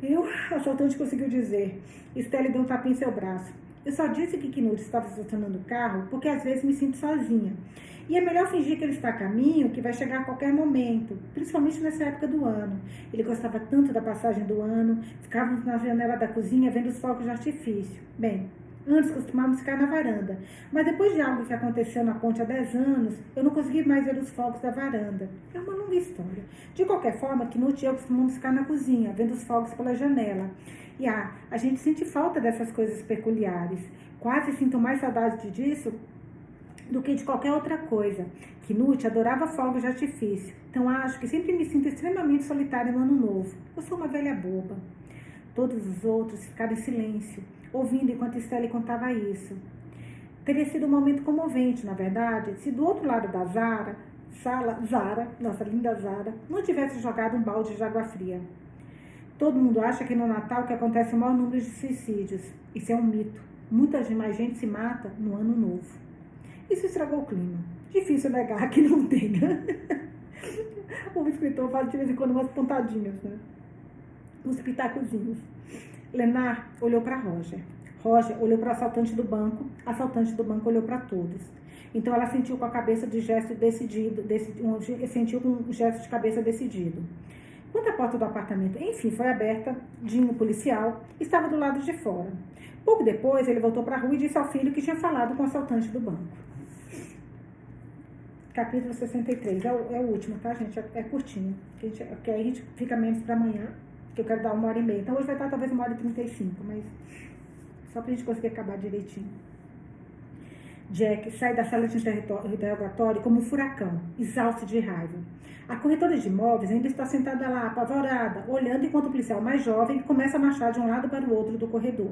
O assaltante conseguiu dizer. Estelle deu um tapinha em seu braço. Eu só disse que Knut estava estacionando o carro porque às vezes me sinto sozinha. E é melhor fingir que ele está a caminho, que vai chegar a qualquer momento, principalmente nessa época do ano. Ele gostava tanto da passagem do ano, ficávamos na janela da cozinha vendo os fogos de artifício. Bem, antes costumávamos ficar na varanda, mas depois de algo que aconteceu na ponte há 10 anos, eu não consegui mais ver os fogos da varanda. É uma longa história. De qualquer forma, Knut e eu costumamos ficar na cozinha, vendo os fogos pela janela. E a gente sente falta dessas coisas peculiares. Quase sinto mais saudade disso do que de qualquer outra coisa. Knut adorava fogos de artifício, então acho que sempre me sinto extremamente solitária no ano novo. Eu sou uma velha boba. Todos os outros ficaram em silêncio, ouvindo enquanto Estelle contava isso. Teria sido um momento comovente, na verdade, se do outro lado da Zara, nossa linda Zara, não tivesse jogado um balde de água fria. Todo mundo acha que no Natal que acontece o maior número de suicídios. Isso é um mito. Muita mais gente se mata no ano novo. Isso estragou o clima. Difícil negar que não tenha. O escritor faz de vez em quando umas pontadinhas, né? Uns pitacozinhos. Lenar olhou para Roger. Roger olhou para o assaltante do banco olhou para todos. Então ela sentiu com a cabeça de gesto decidido, sentiu com um gesto de cabeça decidido. Quando a porta do apartamento, enfim, foi aberta, Dinho, o policial, estava do lado de fora. Pouco depois, ele voltou para a rua e disse ao filho que tinha falado com o assaltante do banco. Capítulo 63, é o último, tá, gente? É curtinho, que aí a gente fica menos para amanhã, que eu quero dar 1h30. Então hoje vai estar talvez 1h35, mas só para a gente conseguir acabar direitinho. Jack sai da sala de interrogatório como um furacão, exausto de raiva. A corretora de imóveis ainda está sentada lá, apavorada, olhando enquanto o policial mais jovem começa a marchar de um lado para o outro do corredor.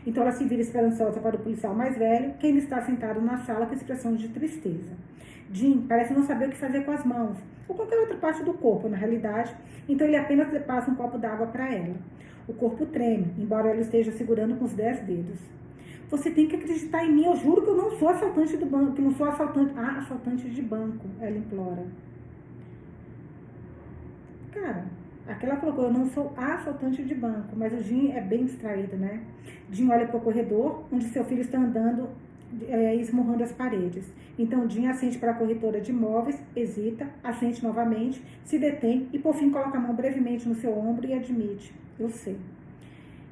Então ela se vira esperançosa para o policial mais velho, que ainda está sentado na sala com expressão de tristeza. Jim parece não saber o que fazer com as mãos, ou qualquer outra parte do corpo, na realidade, então ele apenas passa um copo d'água para ela. O corpo treme, embora ela esteja segurando com os 10 dedos. Você tem que acreditar em mim, eu juro que eu não sou assaltante do banco, que não sou assaltante de banco, ela implora. Cara, aqui ela colocou, eu não sou assaltante de banco, mas o Jim é bem distraído, né? Jim olha para o corredor, onde seu filho está andando, esmurrando as paredes. Então Jim assente para a corretora de imóveis, hesita, assente novamente, se detém e por fim coloca a mão brevemente no seu ombro e admite, eu sei.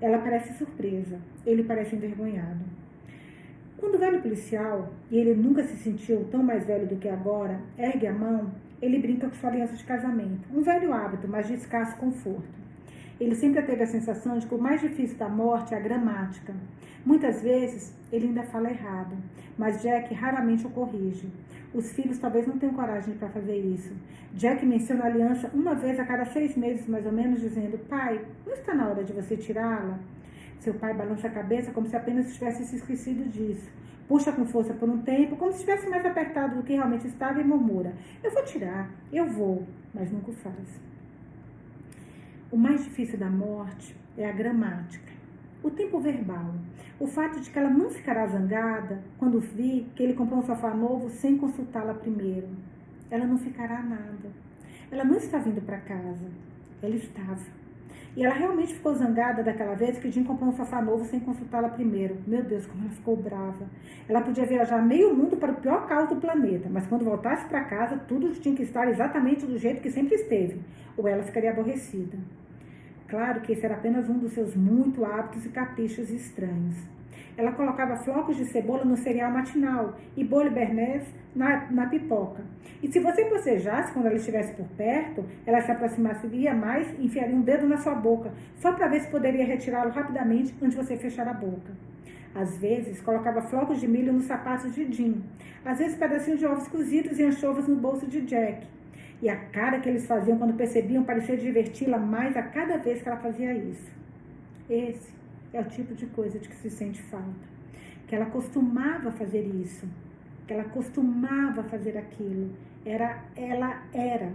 Ela parece surpresa, ele parece envergonhado. Quando o velho policial, e ele nunca se sentiu tão mais velho do que agora, ergue a mão, ele brinca com sua aliança de casamento, um velho hábito, mas de escasso conforto. Ele sempre teve a sensação de que o mais difícil da morte é a gramática. Muitas vezes, ele ainda fala errado, mas Jack raramente o corrige. Os filhos talvez não tenham coragem para fazer isso. Jack menciona a aliança uma vez a cada 6 meses, mais ou menos, dizendo, pai, não está na hora de você tirá-la? Seu pai balança a cabeça como se apenas tivesse se esquecido disso. Puxa com força por um tempo, como se estivesse mais apertado do que realmente estava e murmura, eu vou tirar, eu vou, mas nunca o faz. O mais difícil da morte é a gramática, o tempo verbal, o fato de que ela não ficará zangada quando vi que ele comprou um sofá novo sem consultá-la primeiro. Ela não ficará nada. Ela não está vindo para casa. Ela estava. E ela realmente ficou zangada daquela vez que Jim comprou um sofá novo sem consultá-la primeiro. Meu Deus, como ela ficou brava. Ela podia viajar meio mundo para o pior caos do planeta, mas quando voltasse para casa, tudo tinha que estar exatamente do jeito que sempre esteve, ou ela ficaria aborrecida. Claro que esse era apenas um dos seus muitos hábitos e caprichos estranhos. Ela colocava flocos de cebola no cereal matinal e bolho bernês na pipoca. E se você bocejasse quando ela estivesse por perto, ela se aproximaria mais e enfiaria um dedo na sua boca, só para ver se poderia retirá-lo rapidamente antes de você fechar a boca. Às vezes, colocava flocos de milho nos sapatos de Jim. Às vezes, pedacinhos de ovos cozidos e anchovas no bolso de Jack. E a cara que eles faziam quando percebiam parecia diverti-la mais a cada vez que ela fazia isso. Esse é o tipo de coisa de que se sente falta. Que ela costumava fazer isso. Que ela costumava fazer aquilo. Ela é.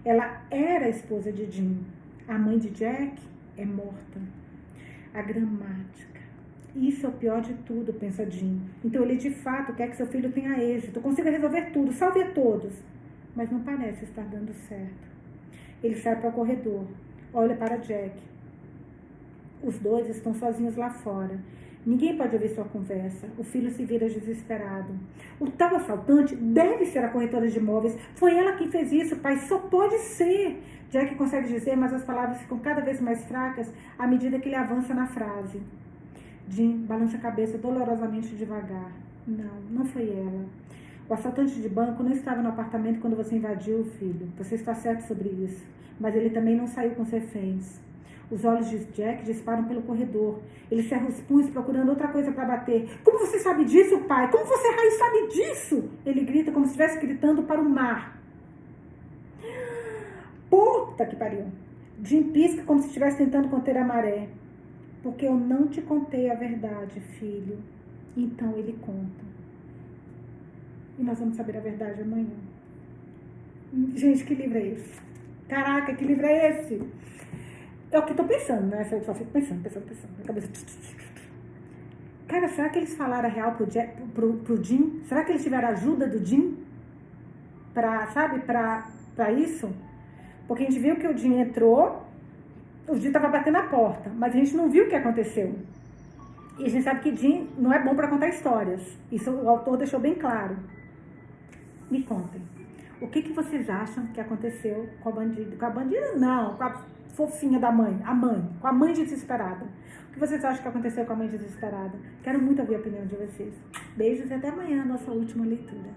Ela era a esposa de Jim. A mãe de Jack é morta. A gramática. Isso é o pior de tudo, pensa Jim. Então ele de fato quer que seu filho tenha êxito, consiga resolver tudo, salve a todos. Mas não parece estar dando certo. Ele sai para o corredor, olha para Jack. Os dois estão sozinhos lá fora. Ninguém pode ouvir sua conversa. O filho se vira desesperado. O tal assaltante deve ser a corretora de imóveis. Foi ela quem fez isso, pai. Só pode ser. Jack consegue dizer, mas as palavras ficam cada vez mais fracas à medida que ele avança na frase. Jim balança a cabeça dolorosamente devagar. Não foi ela. O assaltante de banco não estava no apartamento quando você invadiu, filho. Você está certo sobre isso. Mas ele também não saiu com os reféns. Os olhos de Jack disparam pelo corredor. Ele cerra os punhos procurando outra coisa para bater. Como você sabe disso, pai? Como você, raio, sabe disso? Ele grita como se estivesse gritando para o mar. Puta que pariu. Jim pisca como se estivesse tentando conter a maré. Porque eu não te contei a verdade, filho. Então ele conta. E nós vamos saber a verdade amanhã. Gente, que livro é esse? Caraca, que livro é esse? É o que eu tô pensando, né? Eu só fico pensando. Minha cabeça... Cara, será que eles falaram a real pro Jim? Será que eles tiveram a ajuda do Jim? Pra isso? Porque a gente viu que o Jim entrou, o Jim tava batendo a porta, mas a gente não viu o que aconteceu. E a gente sabe que Jim não é bom para contar histórias. Isso o autor deixou bem claro. Me contem. O que vocês acham que aconteceu com a bandida? Com a bandida não, com a fofinha da mãe, com a mãe desesperada. O que vocês acham que aconteceu com a mãe desesperada? Quero muito ouvir a opinião de vocês. Beijos e até amanhã, nossa última leitura.